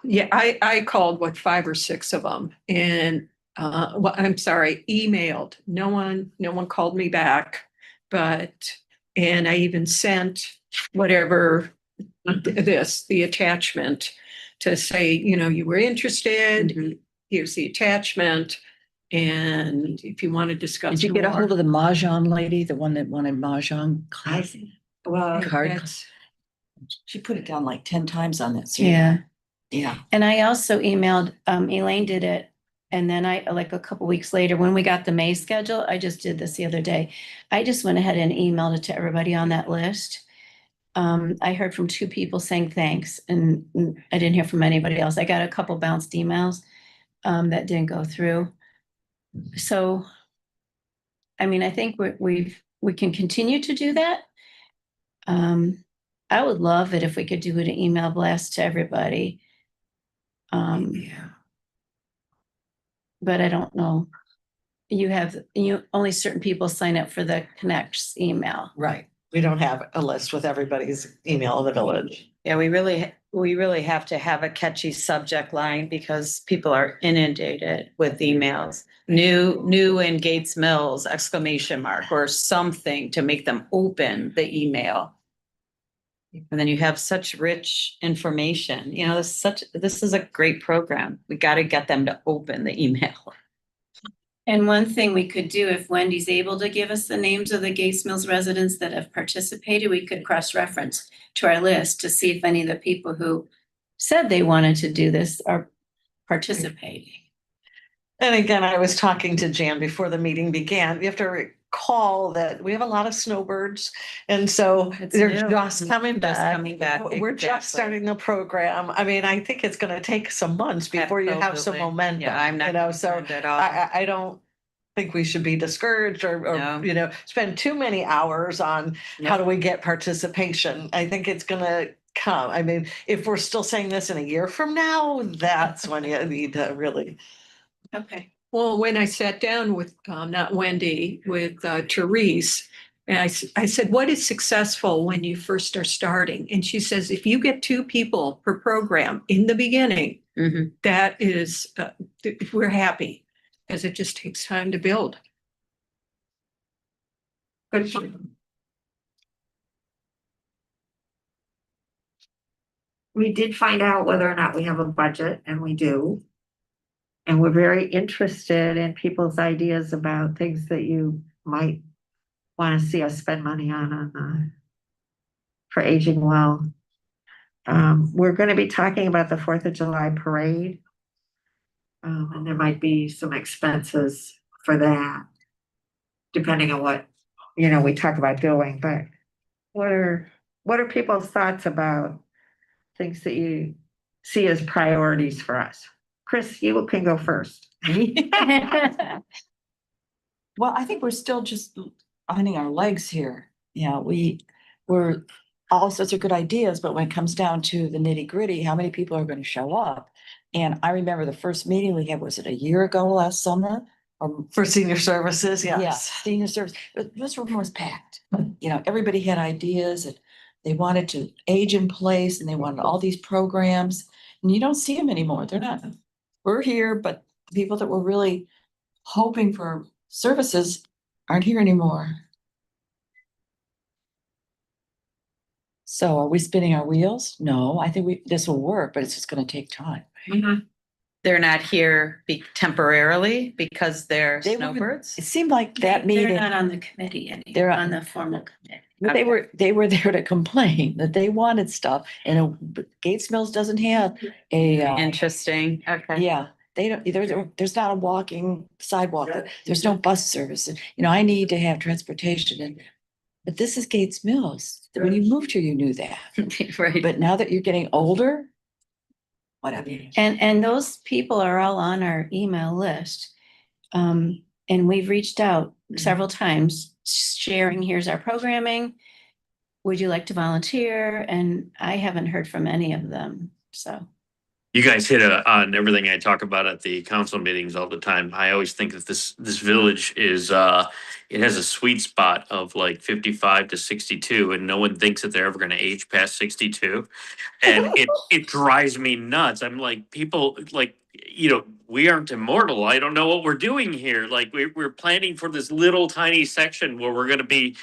Yeah, I called 5 or 6 of them and, well, I'm sorry, emailed. No one called me back, and I even sent whatever the attachment to say, you were interested, here's the attachment. And if you want to discuss. Did you get a more. hold of the Mahjong lady, the one that wanted Mahjong I class? see. Well, Card. That's- She put it down like 10 times on that. Yeah. Yeah. And I also emailed, Elaine did it. And then I, like a couple weeks later, when we got the May schedule, I just did this the other day. I just went ahead and emailed it to everybody on that list. I heard from 2 people saying thanks, and I didn't hear from anybody else. I got a couple bounced emails that didn't go through. So, I mean, I think we can continue to do that. I would love it if we could do an email blast to everybody. But I don't know. Only certain people sign up for the Connects email. Right. We don't have a list with everybody's email in the village. Yeah, we really have to have a catchy subject line because people are inundated with emails. New in Gates Mills, ! Or something to make them open the email. And then you have such rich information, this is a great program. We got to get them to open the email. And one thing we could do, if Wendy's able to give us the names of the Gates Mills residents that have participated, we could cross-reference to our list to see if any of the people who said they wanted to do this are participating. And again, I was talking to Jan before the meeting began. You have to recall that we have a lot of snowbirds. And so It's they're new. just coming Just back. coming back, We're just exactly. starting the program. I mean, I think it's going to take some months before you have some Absolutely. momentum. Yeah, I'm not So concerned at all. I don't think we should be discouraged or No. spend too many hours on how No. do we get participation. I think it's going to come. I mean, if we're still saying this in a year from now, that's when you need to really. Okay. Well, when I sat down with, not Wendy, with Therese, and I said, what is successful when you first are starting? And she says, if you get 2 people per program in the beginning, Mhm. that is, we're happy, because it just takes time to build. good point. We did find out whether or not we have a budget, and we do. And we're very interested in people's ideas about things that you might want to see us spend money on for aging well. We're going to be talking about the 4th of July parade. And there might be some expenses for that, depending on what, we talk about doing, but what are people's thoughts about things that you see as priorities for us? Chris, you can go first. Well, I think we're still just finding our legs here. Yeah, we're all sorts of good ideas, but when it comes down to the nitty gritty, how many people are going to show up? And I remember the first meeting we had, was it a year ago last summer? For senior services, Yeah, yes. senior service. This room was packed. Everybody had ideas and they wanted to age in place and they wanted all these programs. And you don't see them anymore. They're not. We're here, but the people that were really hoping for services aren't here anymore. So are we spinning our wheels? No, I think this will work, but it's just gonna take time. They're not here temporarily because they're They were- snowbirds? It seemed like that They're meeting, not on the committee anymore, They're on the formal committee. but they were there to complain that they wanted stuff and Gates Mills doesn't have a, Interesting, okay. yeah, they don't, there's not a walking sidewalk, there's no bus service. And, I need to have transportation but this is Gates Mills. When you moved here, you knew that. Right. But now that you're getting older, whatever. And those people are all on our email list. And we've reached out several times, sharing, here's our programming. Would you like to volunteer? And I haven't heard from any of them, so. You guys hit on everything I talk about at the council meetings all the time. I always think that this village is it has a sweet spot of like 55 to 62, and no one thinks that they're ever going to age past 62, and it drives me nuts. I'm like, people like, we aren't immortal. I don't know what we're doing here. Like we're planning for this little tiny section where we're going to be,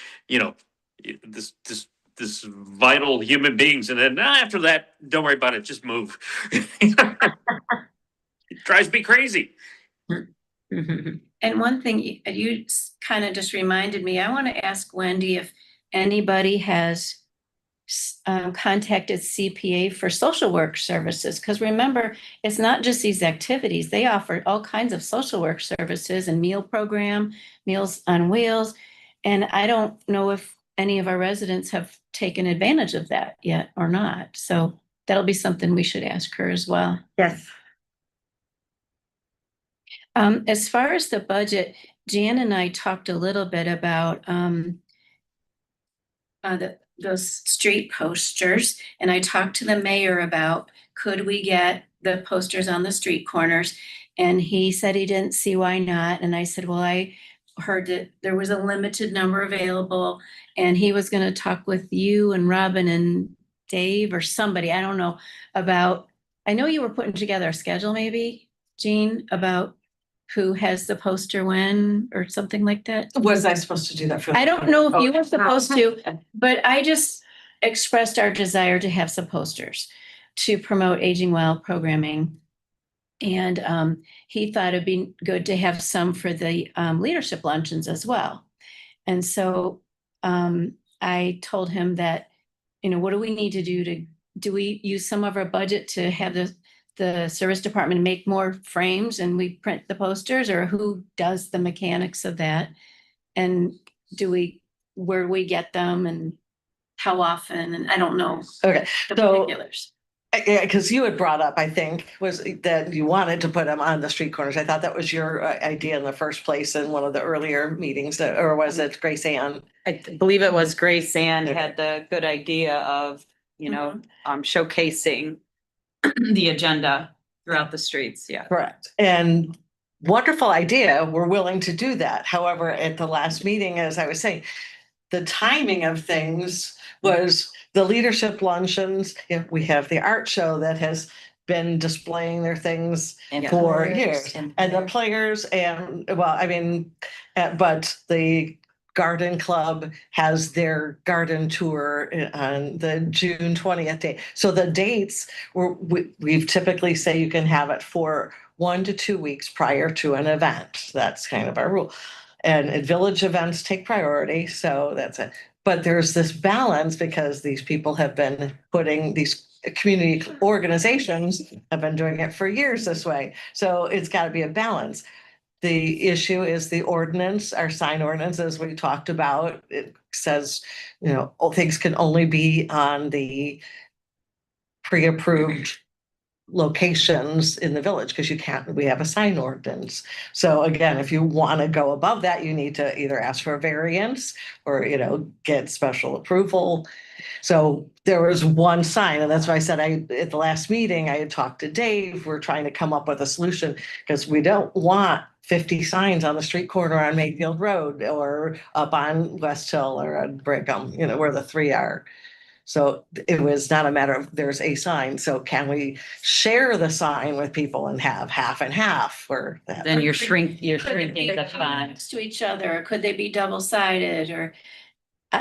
this vital human beings, and then after that, don't worry about it, just move. It drives me crazy. And one thing you kind of just reminded me, I want to ask Wendy if anybody has contacted CPA for social work services. Because remember, it's not just these activities. They offer all kinds of social work services and meal program, Meals on Wheels. And I don't know if any of our residents have taken advantage of that yet or not. So that'll be something we should ask her as well. Yes. As far as the budget, Jan and I talked a little bit about those street posters, and I talked to the mayor about, could we get the posters on the street corners? And he said he didn't see why not. And I said, well, I heard that there was a limited number available, and he was going to talk with you and Robin and Dave or somebody, I don't know, about, I know you were putting together a schedule maybe, Jean, about who has the poster when or something like that. Was I supposed to do that for? I don't know if you were supposed to, but I just expressed our desire to have some posters to promote Aging Well programming. And he thought it'd be good to have some for the leadership luncheons as well. And so I told him that, what do we need to do we use some of our budget to have the service department make more frames and we print the posters, or who does the mechanics of that? And where do we get them and how often? And I don't know Okay, the so particulars. yeah, because you had brought up, I think, was that you wanted to put them on the street corners. I thought that was your idea in the first place in one of the earlier meetings, or was it Grace Ann? I believe it was Grace Ann had the good idea of, showcasing the agenda throughout the streets, yeah. Correct. And wonderful idea. We're willing to do that. However, at the last meeting, as I was saying, the timing of things was the leadership luncheons. We have the art show that has been displaying their things for years, and the players, and but the garden club has their garden tour on the June 20th day. So the dates we've typically say you can have it for 1 to 2 weeks prior to an event. That's kind of our rule. And village events take priority. So that's it. But there's this balance because these people have been putting these community organizations have been doing it for years this way. So it's got to be a balance. The issue is the ordinance, our sign ordinance, as we talked about, it says, things can only be on the pre-approved locations in the village because we have a sign ordinance. So again, if you want to go above that, you need to either ask for a variance or, get special approval. So there was one sign, and that's why I said at the last meeting, I had talked to Dave. We're trying to come up with a solution because we don't want 50 signs on the street corner on Mayfield Road or up on West Hill or on Brigham, where the 3 are. So it was not a matter of there's a sign. So can we share the sign with people and have half and half for that? Then you're Could shrinking they the come font. next to each other? Or could they be double-sided? Or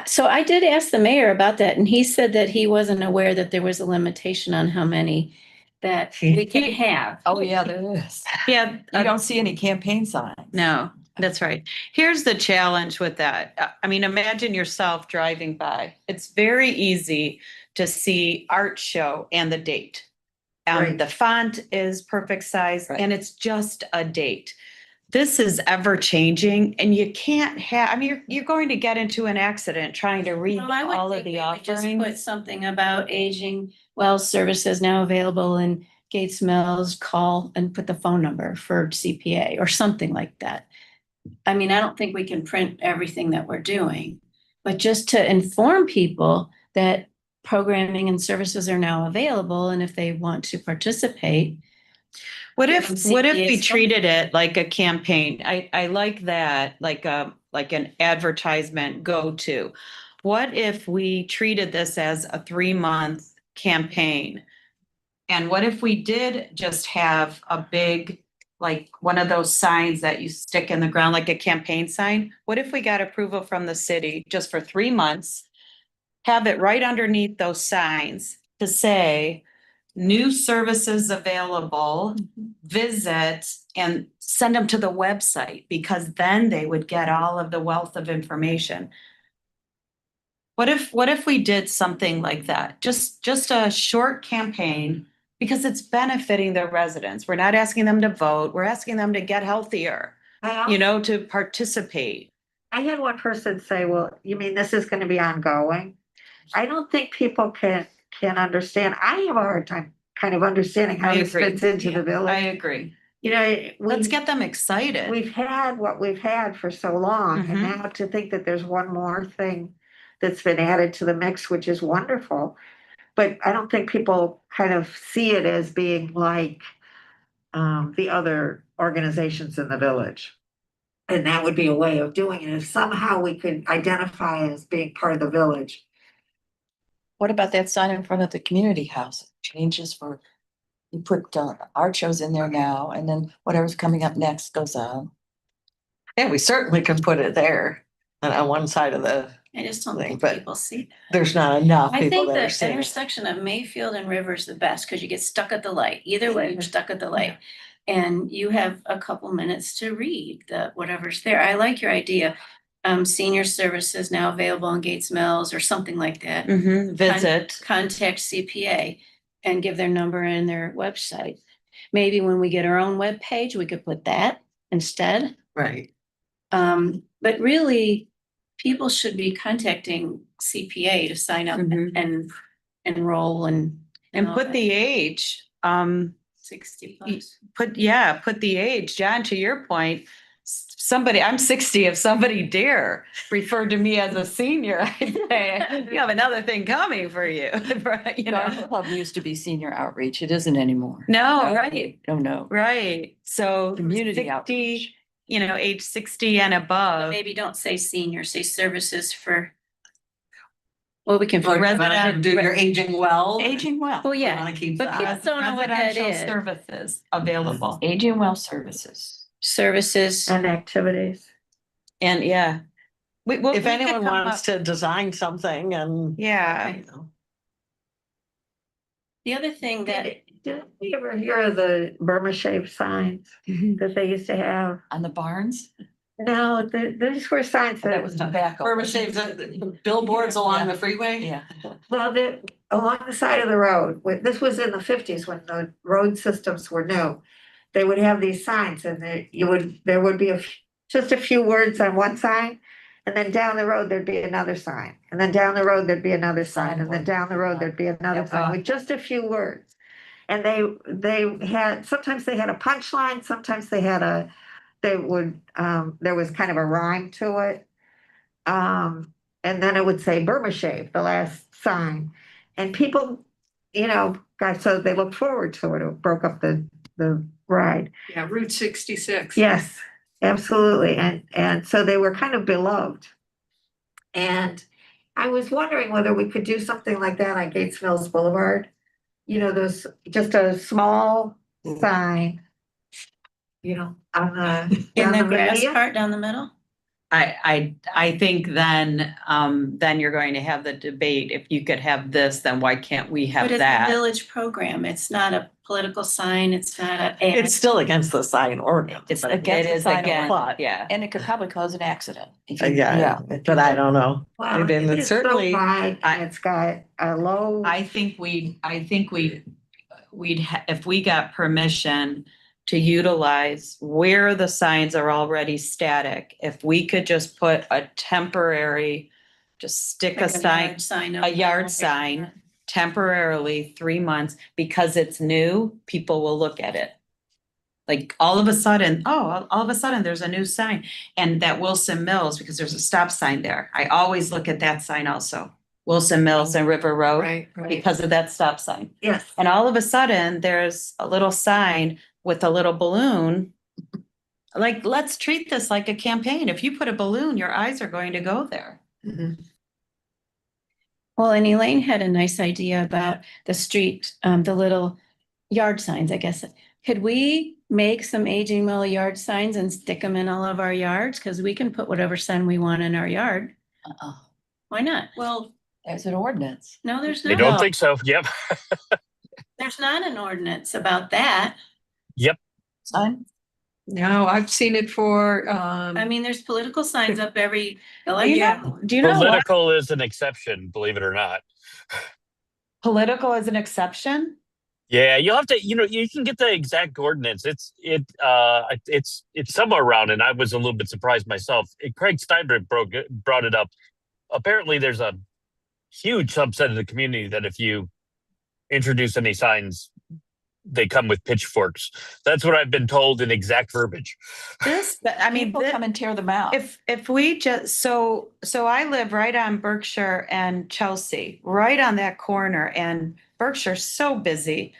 So I did ask the mayor about that, and he said that he wasn't aware that there was a limitation on how many that we can have. Oh, yeah, there is. Yeah. You don't see any campaign signs. No, that's right. Here's the challenge with that. I mean, imagine yourself driving by. It's very easy to see art show and the date. Right. The font is perfect size Right. and it's just a date. This is ever changing and you can't have, I mean, you're going to get into an accident trying to read Well, I would all of think the we would just put offerings. something about aging well services now available in Gates Mills, call and put the phone number for CPA or something like that. I mean, I don't think we can print everything that we're doing, but just to inform people that programming and services are now available, and if they want to participate. What Give if, them what if we CPAs. treated it like a campaign? I like that, like an advertisement go-to. What if we treated this as a 3-month campaign? And what if we did just have a big, like one of those signs that you stick in the ground, like a campaign sign? What if we got approval from the city just for 3 months? Have it right underneath those signs to say, new services available, visit, and send them to the website, because then they would get all of the wealth of information. What if we did something like that? Just a short campaign, because it's benefiting the residents. We're not asking them to vote. We're asking them to get healthier, to participate. I had one person say, well, you mean this is gonna be ongoing? I don't think people can understand. I have a hard time kind of understanding how I this agree. fits into the I village. agree. You know, Let's get them excited. we've had what we've had for so long, and Mhm. now to think that there's one more thing that's been added to the mix, which is wonderful. But I don't think people kind of see it as being like the other organizations in the village. And that would be a way of doing it, if somehow we could identify as being part of the village. What about that sign in front of the community house? Changes for, you put art shows in there now, and then whatever's coming up next goes on. Yeah, we certainly can put it there and on one side of the, I just don't Thing, think but people see that. there's not enough I people think that are the seeing it. intersection of Mayfield and River is the best because you get stuck at the light. Either way, you're stuck at the light. And you have a couple minutes to read whatever's there. I like your idea. Senior services now available on Gates Mills or something like that. Visit. Contact CPA and give their number and their website. Maybe when we get our own webpage, we could put that instead. Right. But really, people should be contacting CPA to sign up Mhm. and enroll and. And all put that. the age, 60 plus. put the age, John, to your point. Somebody, I'm 60, if somebody dare refer to me as a senior, I'd say, you have another thing coming for you, right, Garden Club used to be senior outreach. It isn't anymore. No, right, No. right, so. Community 60, outreach. age 60 and But above. maybe don't say senior, say services for. Well, we can. Like, Resident- do your aging well. Aging well. Well, yeah, Wanna keep but that. people don't know what that Residential is. services available. Aging well services. Services. And activities. And yeah. If we could anyone come wants up- to design something and. Yeah. you know, The other thing that, Did you ever hear of the Burma shape signs that they used to have? On the barns? No, these were signs That that was tobacco. Burma shaves, billboards along the freeway. Yeah. well, along the side of the road, this was in the 50s when the road systems were new. They would have these signs and there would be just a few words on one sign. And then down the road, there'd be another sign. And then down the road, there'd be another sign. And then down the road, there'd be another Yep. sign with just a few words. And sometimes they had a punchline, sometimes there was kind of a rhyme to it. And then it would say Burma shave, the last sign. And people, so they looked forward to it. It broke up the ride. Yeah, Route 66. Yes, absolutely. And so they were kind of beloved. And I was wondering whether we could do something like that on Gates Mills Boulevard. Those, just a small sign, on the. in down the the grass median. part down the middle, I think then you're going to have the debate. If you could have this, then why can't we have But it's a that? village program. It's not a political sign. It's not a. It's still against the sign ordinance. It's but- against It the is sign again, But- yeah. And it could probably cause an accident. if you- Yeah, but I don't know. Well, And then it's so certainly, wide and it's got a low. I think we'd if we got permission to utilize where the signs are already static, if we could just put a temporary, just stick a sign, a yard sign temporarily 3 months, because it's new, people will look at it. Like all of a sudden, all of a sudden, there's a new sign, and that Wilson Mills, because there's a stop sign there. I always look at that sign also. Wilson Mills and River Road, Right, right. because of that stop sign. Yes. And all of a sudden, there's a little sign with a little balloon. Like, let's treat this like a campaign. If you put a balloon, your eyes are going to go there. Well, and Elaine had a nice idea about the street, the little yard signs, I guess. Could we make some aging well yard signs and stick them in all of our yards? Because we can put whatever sign we want in our yard. Why not? Well, there's an ordinance. No, there's I not. don't think so. Yep. There's not an ordinance about that. Sign? No, I've seen it for, I mean, there's political signs up every Do election. you know what? Political is an exception, believe it or not. Political is an exception? Yeah, you'll have to, you can get the exact ordinance. It's somewhere around, and I was a little bit surprised myself. Craig Steinbrück brought it up. Apparently there's a huge subset of the community that if you introduce any signs, they come with pitchforks. That's what I've been told in exact verbiage. I mean, People come and tear them out. if we just, so I live right on Berkshire and Chelsea, right on that corner, and Berkshire's so busy.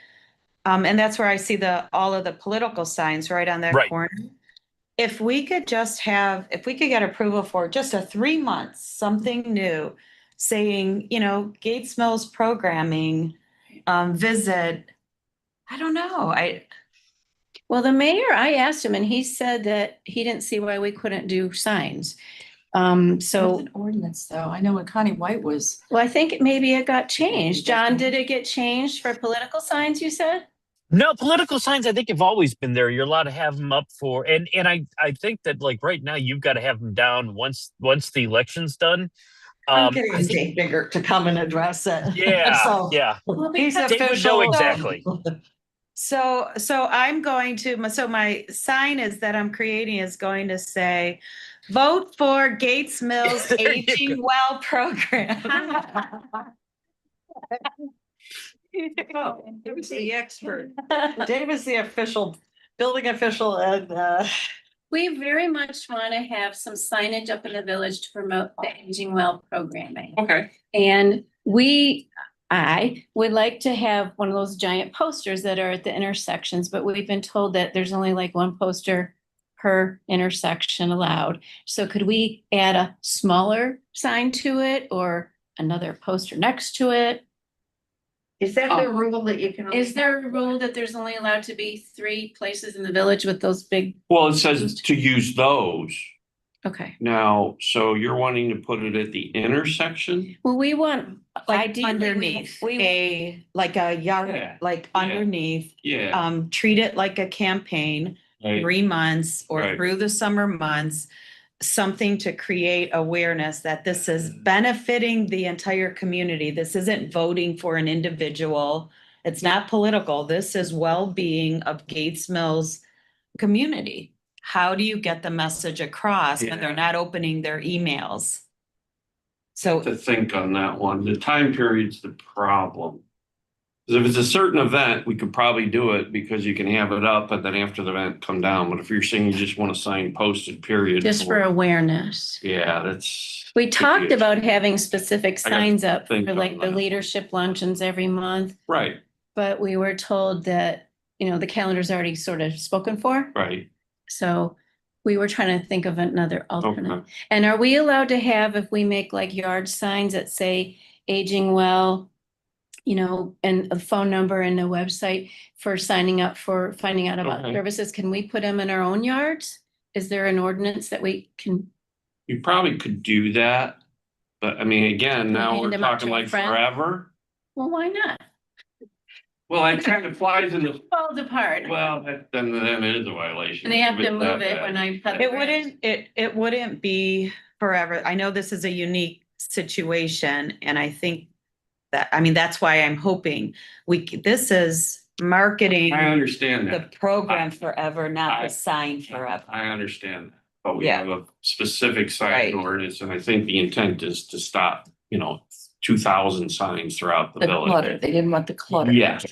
And that's where I see all of the political signs right on that Right. corner. If we could get approval for just a 3 months, something new, saying, Gates Mills programming, visit, I don't know, Well, the mayor, I asked him and he said that he didn't see why we couldn't do signs. There's So, an ordinance though. I know when Connie White was, well, I think maybe it got changed. John, did it get changed for political signs, you said? No, political signs I think have always been there. You're allowed to have them up for, and I think that like right now you've got to have them down once the election's done. I'm I getting think- Dave Bigger to come and address it. Yeah, So, yeah. Well, He's because- Dave would know official. exactly. So I'm going to, so my sign that I'm creating is going to say, vote for Gates Mills There you Aging Well Program. oh, it was the expert. Dave is the official, building official, and We very much want to have some signage up in the village to promote the Aging Well programming. Okay. And I would like to have one of those giant posters that are at the intersections, but we've been told that there's only like one poster per intersection allowed. So could we add a smaller sign to it or another poster next to it? Is that the rule that you can? Is there a rule that there's only allowed to be 3 places in the village with those big? Well, it says to use those. Okay, Now, so you're wanting to put it at the intersection? well, we want Like ideally, underneath, we like a yard, Yeah. like Yeah. underneath, Yeah. treat it like a campaign, right. 3 months or Right. through the summer months. Something to create awareness that this is benefiting the entire community. This isn't voting for an individual. It's not political. This is well-being of Gates Mills community. How do you get the message across when they're Yeah. not opening their emails? So To think on that one, the time period's the problem. 'Cause if it's a certain event, we could probably do it because you can have it up and then after the event come down. But if you're saying you just want a sign posted period. just for awareness. Yeah, that's. We talked Idiot. about having specific I got signs up for think like on the that. leadership luncheons every month, Right, but we were told that, the calendar's already sort of spoken for. right. So we were trying to think of another alternate. Okay. And are we allowed to have, if we make like yard signs that say aging well, and a phone number and a website for signing up for finding out about Okay. services, can we put them in our own yards? Is there an ordinance that we can You probably could do that. But I mean, again, now Hand we're them out talking to a like friend? forever. Well, why not? Well, that kind of flies in the, Falls apart. well, then it is a violation. And they have to It's move that it bad. when I cut. It wouldn't, it wouldn't be forever. I know this is a unique situation and I think that, I mean, that's why I'm hoping this is marketing I understand the that. program forever, not I- the sign forever. I understand, that, but we Yeah. have a specific sign Right. ordinance, and I think the intent is to stop, 2,000 signs throughout the The clutter, village. they didn't want the clutter. Yes,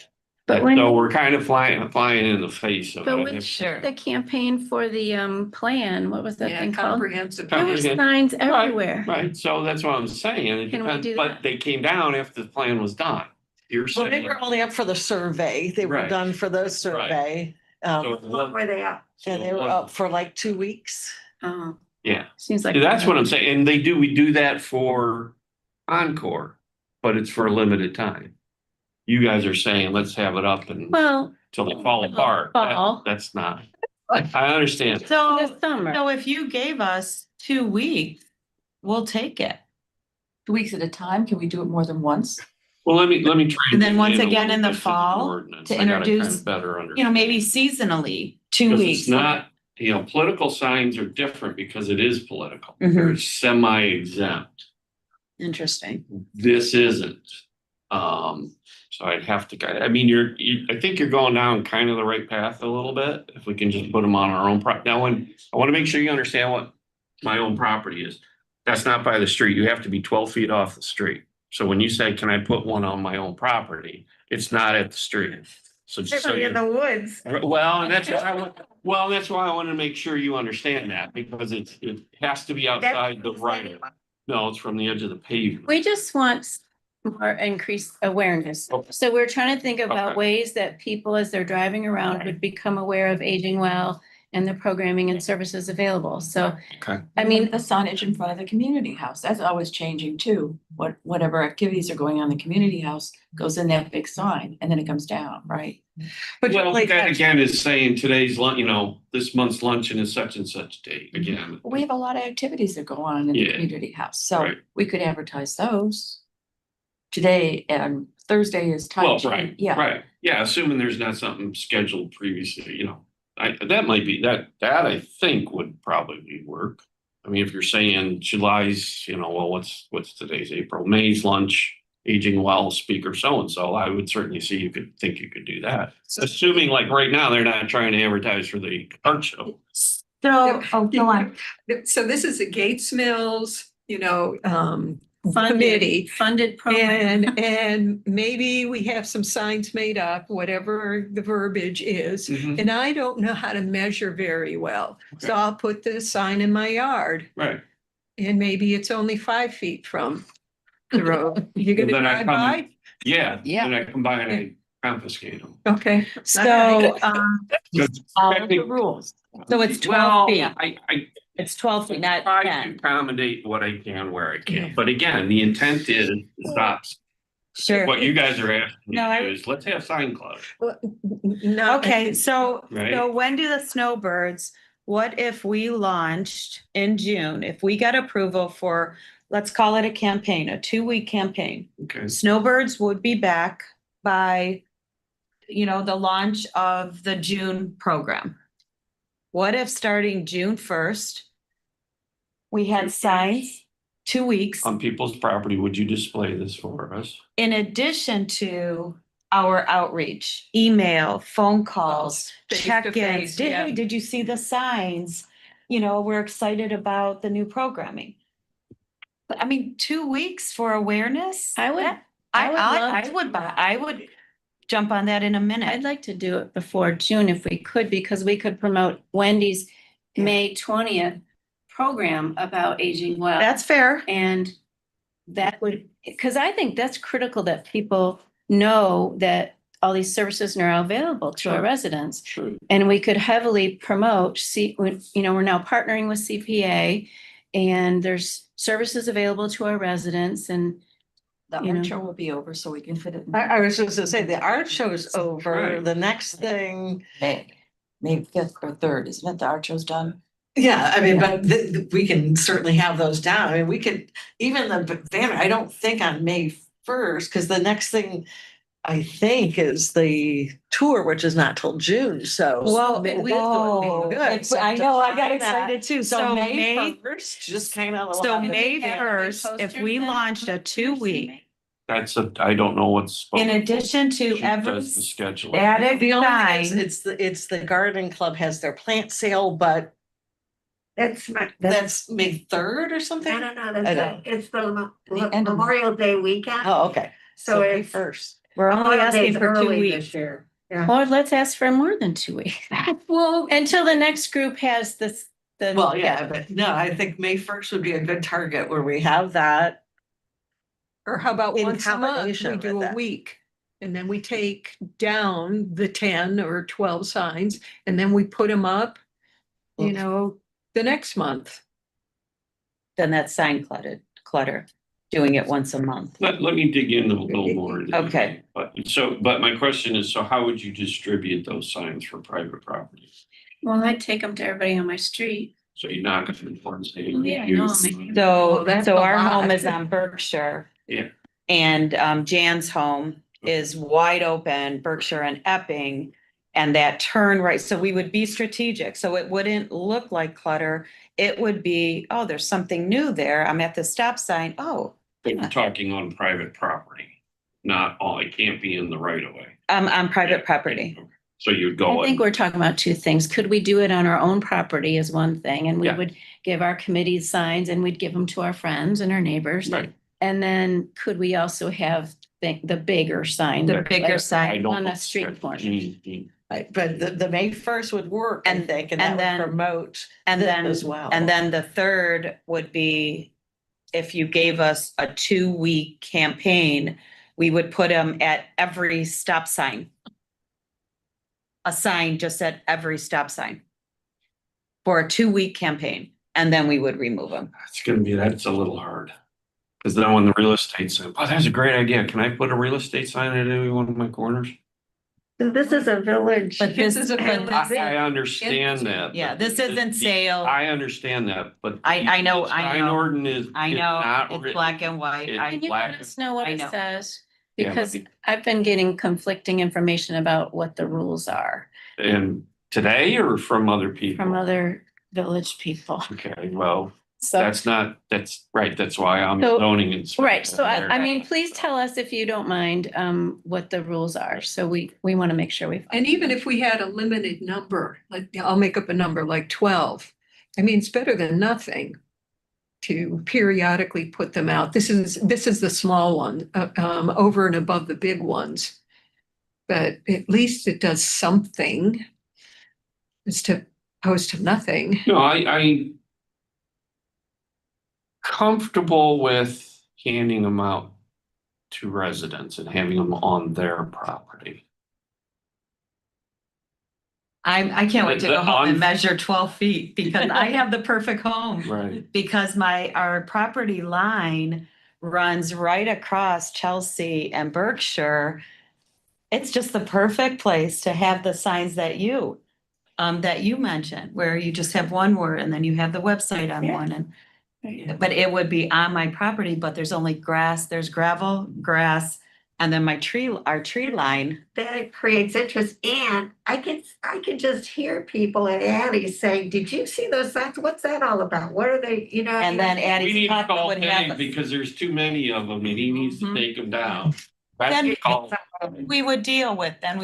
But when, so we're kind of flying in the face of but it. with Sure. the campaign for the plan, what was that Yeah, thing called? comprehensive. There were Comprehensive. signs Right, everywhere. Right, so that's what I'm saying, it Can we depends, do but that? they came down after the plan was done. You're Well, they saying. were only up for the survey. They were Right. done for the survey. So it What wasn't- were they up? And they were up for like 2 weeks. Oh, Yeah. seems like. See, that's what I'm saying, and we do that for Encore, but it's for a limited time. You guys are saying, let's have it up and Well, till they fall apart. Fall. That's not, I understand. So, this summer. so if you gave us 2 weeks, we'll take it. 2 weeks at a time, can we do it more than once? Well, let me try. And then once dig a again little in the bit to fall, ordinance. to I gotta kind of introduce, Better understand. Maybe seasonally, 2 Because weeks. it's not, political signs are different because it is political. Mhm. They're semi-exempt. Interesting. This isn't. So I'd have to, I mean, I think you're going down kind of the right path a little bit, if we can just put them on our own now, I want to make sure you understand what my own property is. That's not by the street. You have to be 12 feet off the street. So when you say, can I put one on my own property? It's not at the street. So just so In the woods. well, and that's why I wanted to make sure you understand that, because it has to be outside the right. No, it's from the edge of the pavement. We just want more increased awareness. Okay. So we're trying to think about Okay. ways that people, as they're driving around, would become aware of Aging Well and the programming and services available. So, Okay. I mean, The signage in front of the community house, that's always changing too. Whatever activities are going on in the community house goes in that big sign and then it comes down, right? But Well, like, that again is saying today's lunch, this month's luncheon is such and such date again. We have a lot of activities that go on in the Yeah. community house, so Right. we could advertise those. Today and Thursday is Tai Well, Chi. right, Yeah, right. Yeah, assuming there's not something scheduled previously, that might be, that I think would probably work. I mean, if you're saying July's, well, what's today's April, May's lunch, Aging Well speaker so-and-so, I would certainly see you could do that. Assuming like right now, they're not trying to advertise for the art show. So, go on. So this is the Gates Mills, funded, committee. funded program. And maybe we have some signs made up, whatever the verbiage is. Mhm. And I don't know how to measure very well. So Okay. I'll put the sign in my yard Right. and maybe it's only 5 feet from the road. You're gonna Then I drive come- by? Yeah. Yeah. And I combine and I confiscate them. Okay. So, Follow the rules. so it's Well, 12 feet. I It's 12 feet, not try to 10. accommodate what I can where I Yeah. can, but again, the intent is to stop. Sure. What you guys are asking me No, to I- do is, let's have sign club, No. Okay, so right? when do the snowbirds, what if we launched in June, if we got approval for, let's call it a campaign, a 2-week campaign? Okay, Snowbirds would be back by, the launch of the June program. What if starting June 1st, we had signs, 2 weeks, on people's property, would you display this for us? in addition to our outreach, email, phone calls, Face to check-ins. face, yeah. Hey, did you see the signs? We're excited about the new programming. But I mean, 2 weeks for awareness? I would- That- I would love I to would do buy, that. I would jump on that in a minute. I'd like to do it before June if we could, because we could promote Wendy's May 20th program about aging well. That's fair. And that would, because I think that's critical that people know that all these services are now available to our Sure. residents. Sure. And we could heavily promote, we're now partnering with CPA and there's services available to our residents and the You know. art show will be over so we can fit it. in I was just gonna say, the art show's over. Right. The next thing, May 5th or 3rd, isn't it? The art show's done? Yeah, I mean, but we can certainly have those down. I mean, we could, even the banner, I don't think on May 1st, because the next thing I think is the tour, which is not till June, so. Well, May- we- would be good. So I to know, I got find that- excited too. So So May- 1st, just kind of. So May Yeah. 1st, if we launched a 2-week, I don't know what's. in addition to She every does the schedule. static The only thing is, sign, it's the garden club has their plant sale, but That's that's May 3rd or something? I don't know, I know. it's the end of Memorial Day weekend. Oh, okay. So May it's 1st. we're only asking holidays for 2 early weeks. this year. Yeah. Or let's ask for more than 2 weeks. Well, Until the next group has this, the. Well, yeah, but no, I think May 1st would be a good target where we have that. or how about In once a month, combination we with do a that. week? And then we take down the 10 or 12 signs and then we put them up, you Oof. know, the next month. Then that's sign clutter, doing it once a month. Let me dig in a little more. into that. Okay. But my question is, so how would you distribute those signs for private property? Well, I'd take them to everybody on my street. So you're not gonna enforce Oh, yeah, I know. it. So, that's so a our home lot. is on Berkshire. Yeah. And Jan's home is wide open, Berkshire and Epping. And that turn right, so we would be strategic, so it wouldn't look like clutter. It would be, oh, there's something new there. I'm at the stop sign. Oh, But we're talking on private property, not all, it can't be in the right of way. I'm on private property. So you'd go. I think we're talking about two things. Could we do it on our own property is one thing, and we Yeah. would give our committee signs and we'd give them to our friends and our neighbors. Right. And then could we also have the bigger sign? The bigger like sign. I don't on a know. street corner. Right, but the May 1st would work, I And- think, and and that then- would promote And this then, as well. and then the third would be, if you gave us a 2-week campaign, we would put them at every stop sign. A sign just at every stop sign. For a 2-week campaign, and then we would remove them. That's a little hard. Cause then when the real estate said, oh, that's a great idea. Can I put a real estate sign at every one of my corners? This is a village. But This this is a village. I understand that. Yeah, this isn't The- sale. I understand that, but. I know, the I sign know. ordinance I is know, not it's written- black and white. It- I, Can you black let us know what I it know. says? Yeah, Because but- I've been getting conflicting information about what the rules are And today or from other people? from other village people. Okay, well, So, that's right. That's why I'm So- zoning inspector. right, so I mean, please tell us if you don't mind, what the rules are. So we want to make sure we. And even if we had a limited number, like I'll make up a number like 12. I mean, it's better than nothing to periodically put them out. This is the small one, over and above the big ones. But at least it does something. It's to post to nothing. No, I comfortable with handing them out to residents and having them on their property. I can't wait to The- go home and on- measure 12 feet because I have the perfect home. Right. Because our property line runs right across Chelsea and Berkshire. It's just the perfect place to have the signs that you mentioned, where you just have one word and then you have the website on Yeah. one and, but it would be on my property, but there's only grass, there's gravel, grass, and then our tree line. That creates interest, and I can just hear people at Addie's saying, did you see those signs? What's that all about? What are they, you know? And then We Addie's need to Pub call would Dave have, because there's too many of them and he needs to Mhm. take them down. Then- That's called. we would deal with that.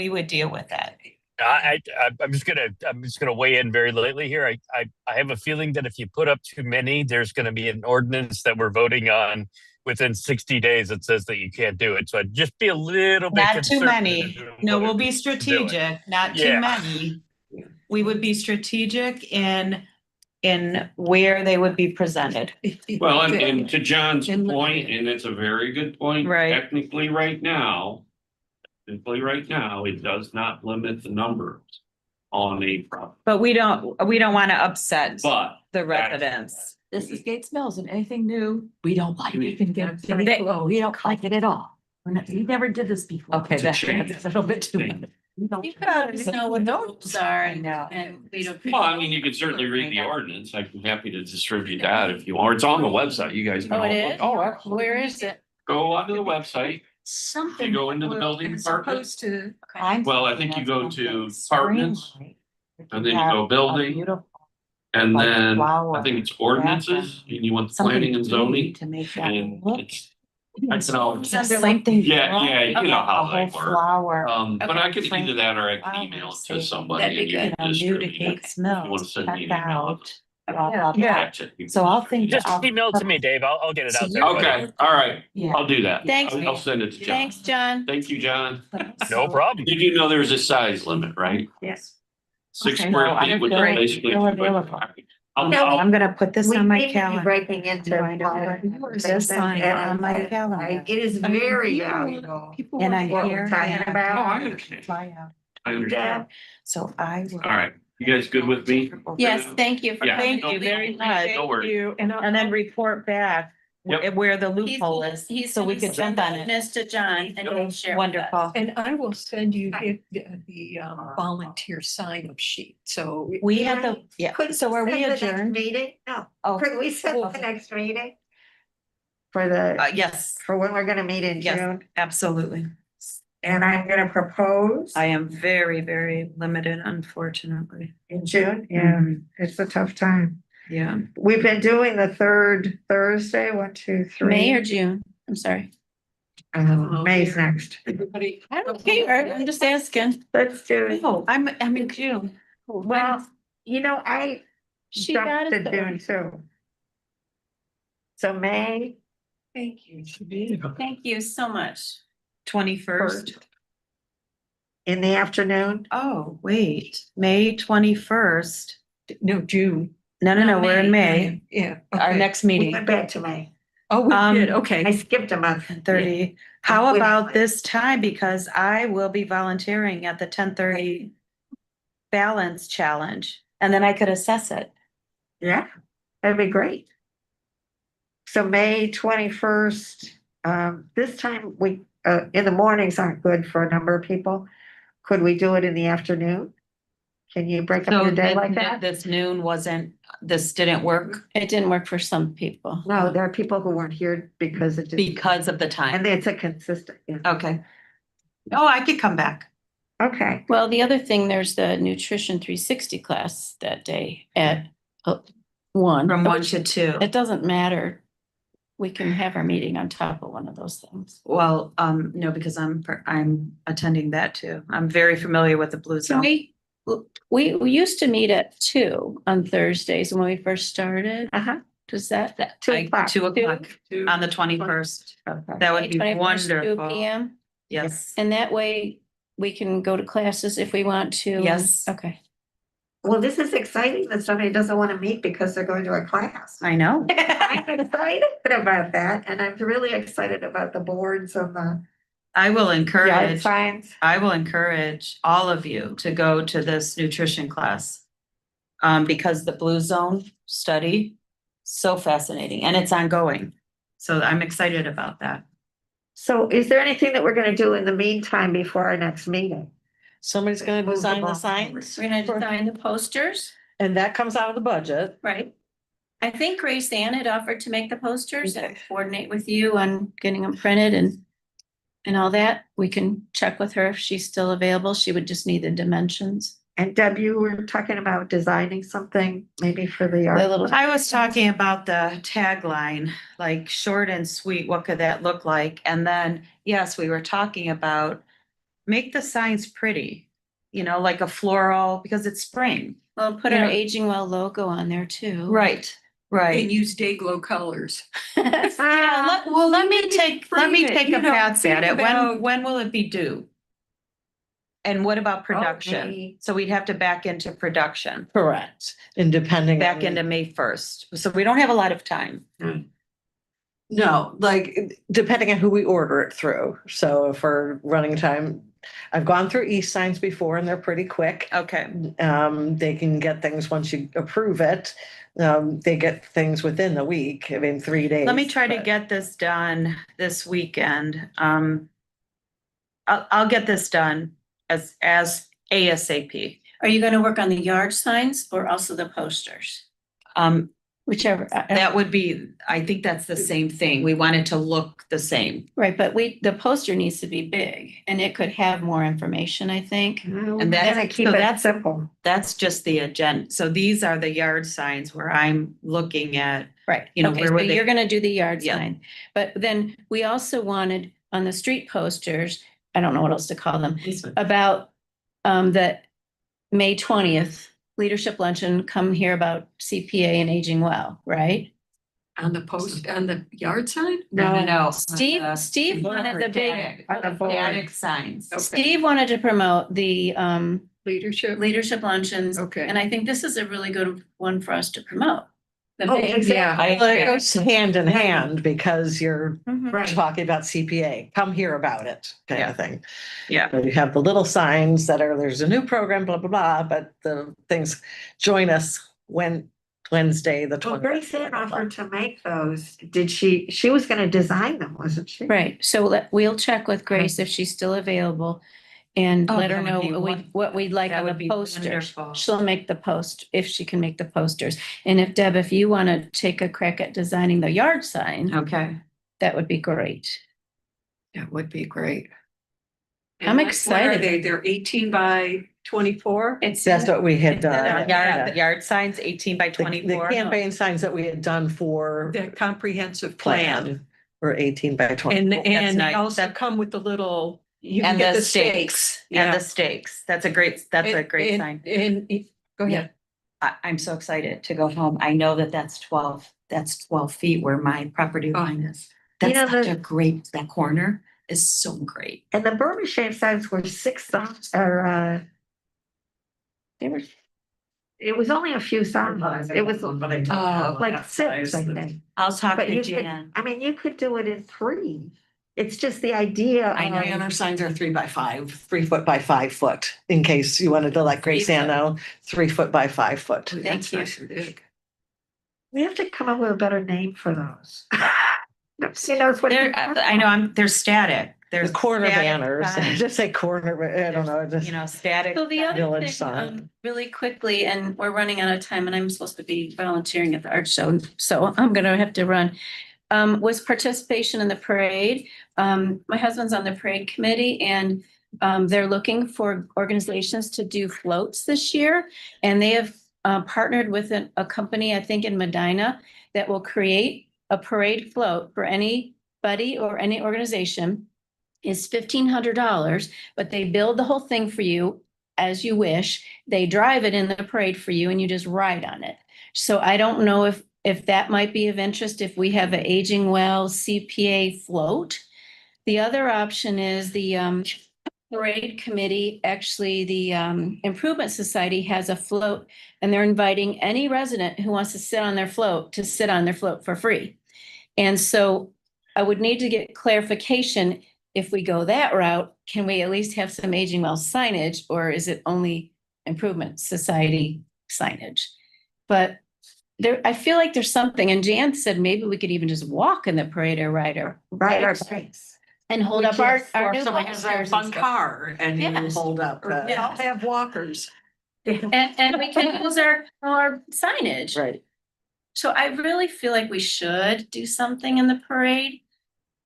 I'm just gonna weigh in very lightly here. I have a feeling that if you put up too many, there's gonna be an ordinance that we're voting on within 60 days that says that you can't do it. So I'd just be a little bit. Not too many. conservative in No, what we'll it be is to do it. strategic, not too Yeah. many. We would be strategic in where they would be presented. Well, and to John's And- point, and it's a very good point. Right. Technically, right now, it does not limit the numbers on a property, But we don't want to upset but the residents. This is Gates Mills and anything new, we don't like We it. can get pretty They- close. We don't like it at all. We never did this before. Okay, It's a change. That's a little bit too much. You can let us know what the rules are and we don't. Well, I mean, you can certainly read the ordinance. I'm happy to distribute that if you want. It's on the website. You guys can. Oh, it all is? look. Oh, Where is it? go onto the website. You Something. go into the building As department. opposed to, Well, I think you go to apartments, and then you go building, and like then I flower think it's ordinances, and you want planning and zoning. To make that And look. it's, I can all, Something. yeah, you know how they work. Flower. But I could either that or I can email it to somebody and you can distribute it. You wanna send me an email. Yeah. Catch it. So I'll think. Just email it to me, Dave. I'll get it out there. Okay, all right, Yeah. I'll do that. Thanks. I'll send it to John. Thanks, John. Thank you, John. No problem. Did you know there's a size limit, right? Yes. 6 Okay, square well, feet, which is great. basically. Still available. I'll- gonna put this We may be breaking into. This sign on my calendar. It is very valuable. people. And I want- What we're hear- talking Oh, about. I understand. I understand. So I will. All right, you guys good with me? Yes, thank you for Yeah. coming. Thank you very much. No worries. And then report back Yep. where the loophole is, He's so we could jump on it. This to John and he'll share. with us. Wonderful. And I will send you the volunteer sign up sheet, so. We have the, yeah, so are we Set the next adjourned? Meeting? No. Oh, Could we set the next meeting? For the, yes, for when we're gonna meet in Yes. June, absolutely. and I'm gonna propose I am very, very limited, unfortunately. in June, yeah, it's a tough time. Yeah. We've been doing the third Thursday, 1, 2, 3. May or June, I'm sorry. May's next. Everybody. I don't care, I'm just asking. Let's do it. Oh, I'm in June. Well, you know, I She got jumped it to though. June too. So May Thank you. Thank you so much. 21st. in the afternoon. Oh, wait, May 21st. No, June. No, we're in May, Yeah. our okay. next We meeting. went back to May. Oh, we did, I okay. skipped a month. 10:30. How Wait. about this time? Because I will be volunteering at the 10:30 balance challenge, and then I could assess it. Yeah, that'd be great. So May 21st, this time we, in the mornings aren't good for a number of people. Could we do it in the afternoon? Can you break up So your day like that? this noon this didn't work It didn't work for some people. No, there are people who weren't here because it just, because of the time. and it's a consistent, yeah. Okay. Oh, I could come back. Okay. Well, the other thing, there's the nutrition 360 class that day at 1. From 1 to 2. It doesn't matter. We can have our meeting on top of one of those things. Well, no, because I'm attending that too. I'm very familiar with the Blue So Zone. we used to meet at 2 on Thursdays when we first started. Uh-huh. Does that? 2 o'clock. 2 o'clock on the 21st. Okay. That would be 21st, 2 wonderful. PM? Yes. And that way we can go to classes if we want to. Yes. Okay. Well, this is exciting that somebody doesn't want to meet because they're going to a class. I know. I'm excited about that, and I'm really excited about the boards and the I will yard encourage, signs. I will encourage all of you to go to this nutrition class. Because the Blue Zone study, so fascinating, and it's ongoing. So I'm excited about that. So is there anything that we're gonna do in the meantime before our next meeting? Somebody's gonna Move design the along. signs, We're gonna design the posters, and that comes out of the budget. right? I think Grace Ann had offered to make the posters and Okay. coordinate with you on getting them printed and all that. We can check with her if she's still available. She would just need the dimensions. And Deb, you were talking about designing something maybe for the The yard. little, I was talking about the tagline, like short and sweet, what could that look like? And then, yes, we were talking about make the signs pretty, like a floral, because it's spring. well, put our Aging Well logo on there too. Right, And right. use day glow colors. Yeah, Well, let me take frame it, a you know, pass at think it. about- When will it be due? And what about May. production? So we'd have to back into production, Correct. And depending. back on- into May 1st. So we don't have a lot of time. No, like depending on who we order it through. So if we're running time, I've gone through e-signs before and they're pretty quick. Okay. They can get things once you approve it. They get things within the week, I mean, 3 days. Let me try to but- get this done this weekend. I'll get this done as ASAP. Are you gonna work on the yard signs or also the posters? Whichever. That would be, I think that's the same thing. We want it to look the same. Right, but the poster needs to be big and it could have more information, I think. And that's- then keep so it that's- simple. That's just the agenda. So these are the yard signs where I'm looking at, Right, You know, okay, where so would they- you're gonna do the yard Yeah. sign. But then we also wanted on the street posters, I don't know what else to call them, about that May 20th leadership luncheon, come hear about CPA and aging well, right? On the on the yard sign? no. Steve wanted the big, Static signs. Okay. Steve wanted to promote the Leadership? leadership luncheons. Okay. And I think this is a really good one for us to promote. The Oh, big- exactly. Well, it goes hand in hand because you're Mhm. Right. talking about CPA, come hear about it, kind of thing. Yeah. So you have the little signs that are, there's a new program, blah, blah, blah, but the things, join us Wednesday, the Well, 20th. Grace Ann offered to make those. Did she was gonna design them, wasn't she? Right, so we'll check with Grace if she's still available and Oh, let her that would know be wonderful. what we'd like That on would the be posters. wonderful. She'll make the post, if she can make the posters. And if Deb, if you want to take a crack at designing the yard sign, Okay. that would be great. That would be great. I'm And what are excited. they? They're 18 by 24? It's. That's what we had It's in our done. The yard signs, 18 by The 24. campaign signs that we had done for The comprehensive plan. plan were 18 by 20. And That's they nice. also That- come with the little, you can And get the the stakes. stakes, and the stakes. That's a great And- sign. And, go ahead. I'm so excited to go home. I know that's 12 feet where my property line is. You know, That's such a great, that corner is so great. And the Burma shave signs were $6 or they were, it was only a few signs. It was like 6, I think. I'll talk But to you could, Jan. I mean, you could do it in 3. It's just the idea. I know. And our signs are 3 by 5, 3 foot by 5 foot, in case you wanted to let Grace Ann know, 3 foot by 5 foot. Thank That's you. nice and big. We have to come up with a better name for those. She knows what. I know, they're static. The There's corner static banners, signs. just say corner, I don't know, just. You know, static. So the other Village thing, sign. really quickly, and we're running out of time and I'm supposed to be volunteering at the art show, so I'm gonna have to run. Was participation in the parade. My husband's on the parade committee and they're looking for organizations to do floats this year. And they have partnered with a company, I think in Medina, that will create a parade float for anybody or any organization. Is $1,500, but they build the whole thing for you as you wish. They drive it in the parade for you and you just ride on it. So I don't know if that might be of interest, if we have an Aging Well CPA float. The other option is the parade committee, actually, the Improvement Society has a float and they're inviting any resident who wants to sit on their float to sit on their float for free. And so I would need to get clarification. If we go that route, can we at least have some Aging Well signage or is it only Improvement Society signage? But there, I feel like there's something, and Jan said maybe we could even just walk in the parade or ride our bikes and hold up our new posters and stuff. car and you Yes. hold up. They all have walkers. And we can use our signage. Right. So I really feel like we should do something in the parade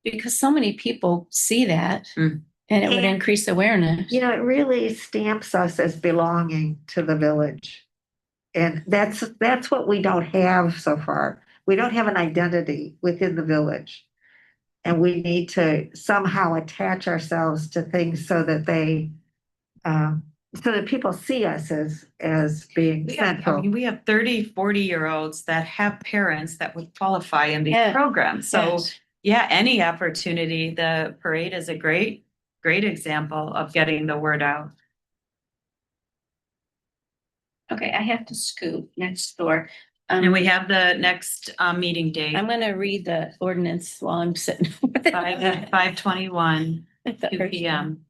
because so many people see that Mm. and it would And- increase awareness. You know, it really stamps us as belonging to the village. And that's what we don't have so far. We don't have an identity within the village. And we need to somehow attach ourselves to things so that so that people see us as being central. We have 30, 40-year-olds that have parents that would qualify in these Yeah. programs. So Yes. yeah, any opportunity, the parade is a great example of getting the word out. Okay, I have to scoot next door. And we have the next meeting date, I'm gonna read the ordinance while I'm sitting. 5/21, at the 2 first p.m.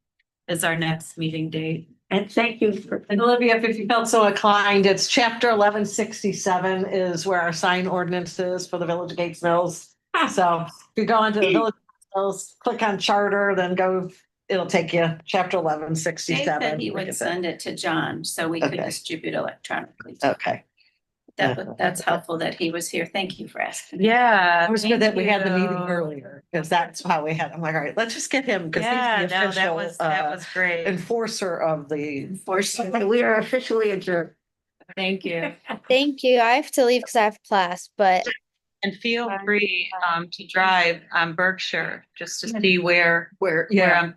is our next meeting date. And thank you for. And Olivia, if you felt so inclined, it's chapter 1167 is where our sign ordinance is for the Village of Gates Mills. So if you go into the Village of Gates Mills, click on charter, then go it'll take you chapter 11, Dave 67. said he Look would at that. send it to John, so we could Okay. distribute electronically. Okay. That's helpful that he was here. Thank you for asking. Yeah. It was good that we had the meeting thank you. earlier, because that's how we had, I'm like, all right, let's just get him, because Yeah, he's the no, official that was great. enforcer of the. Unfortunately. We are officially adjourned. Thank you. Thank you. I have to leave because I have class, but And feel free to drive on Berkshire just to see where Where, where yeah. I'm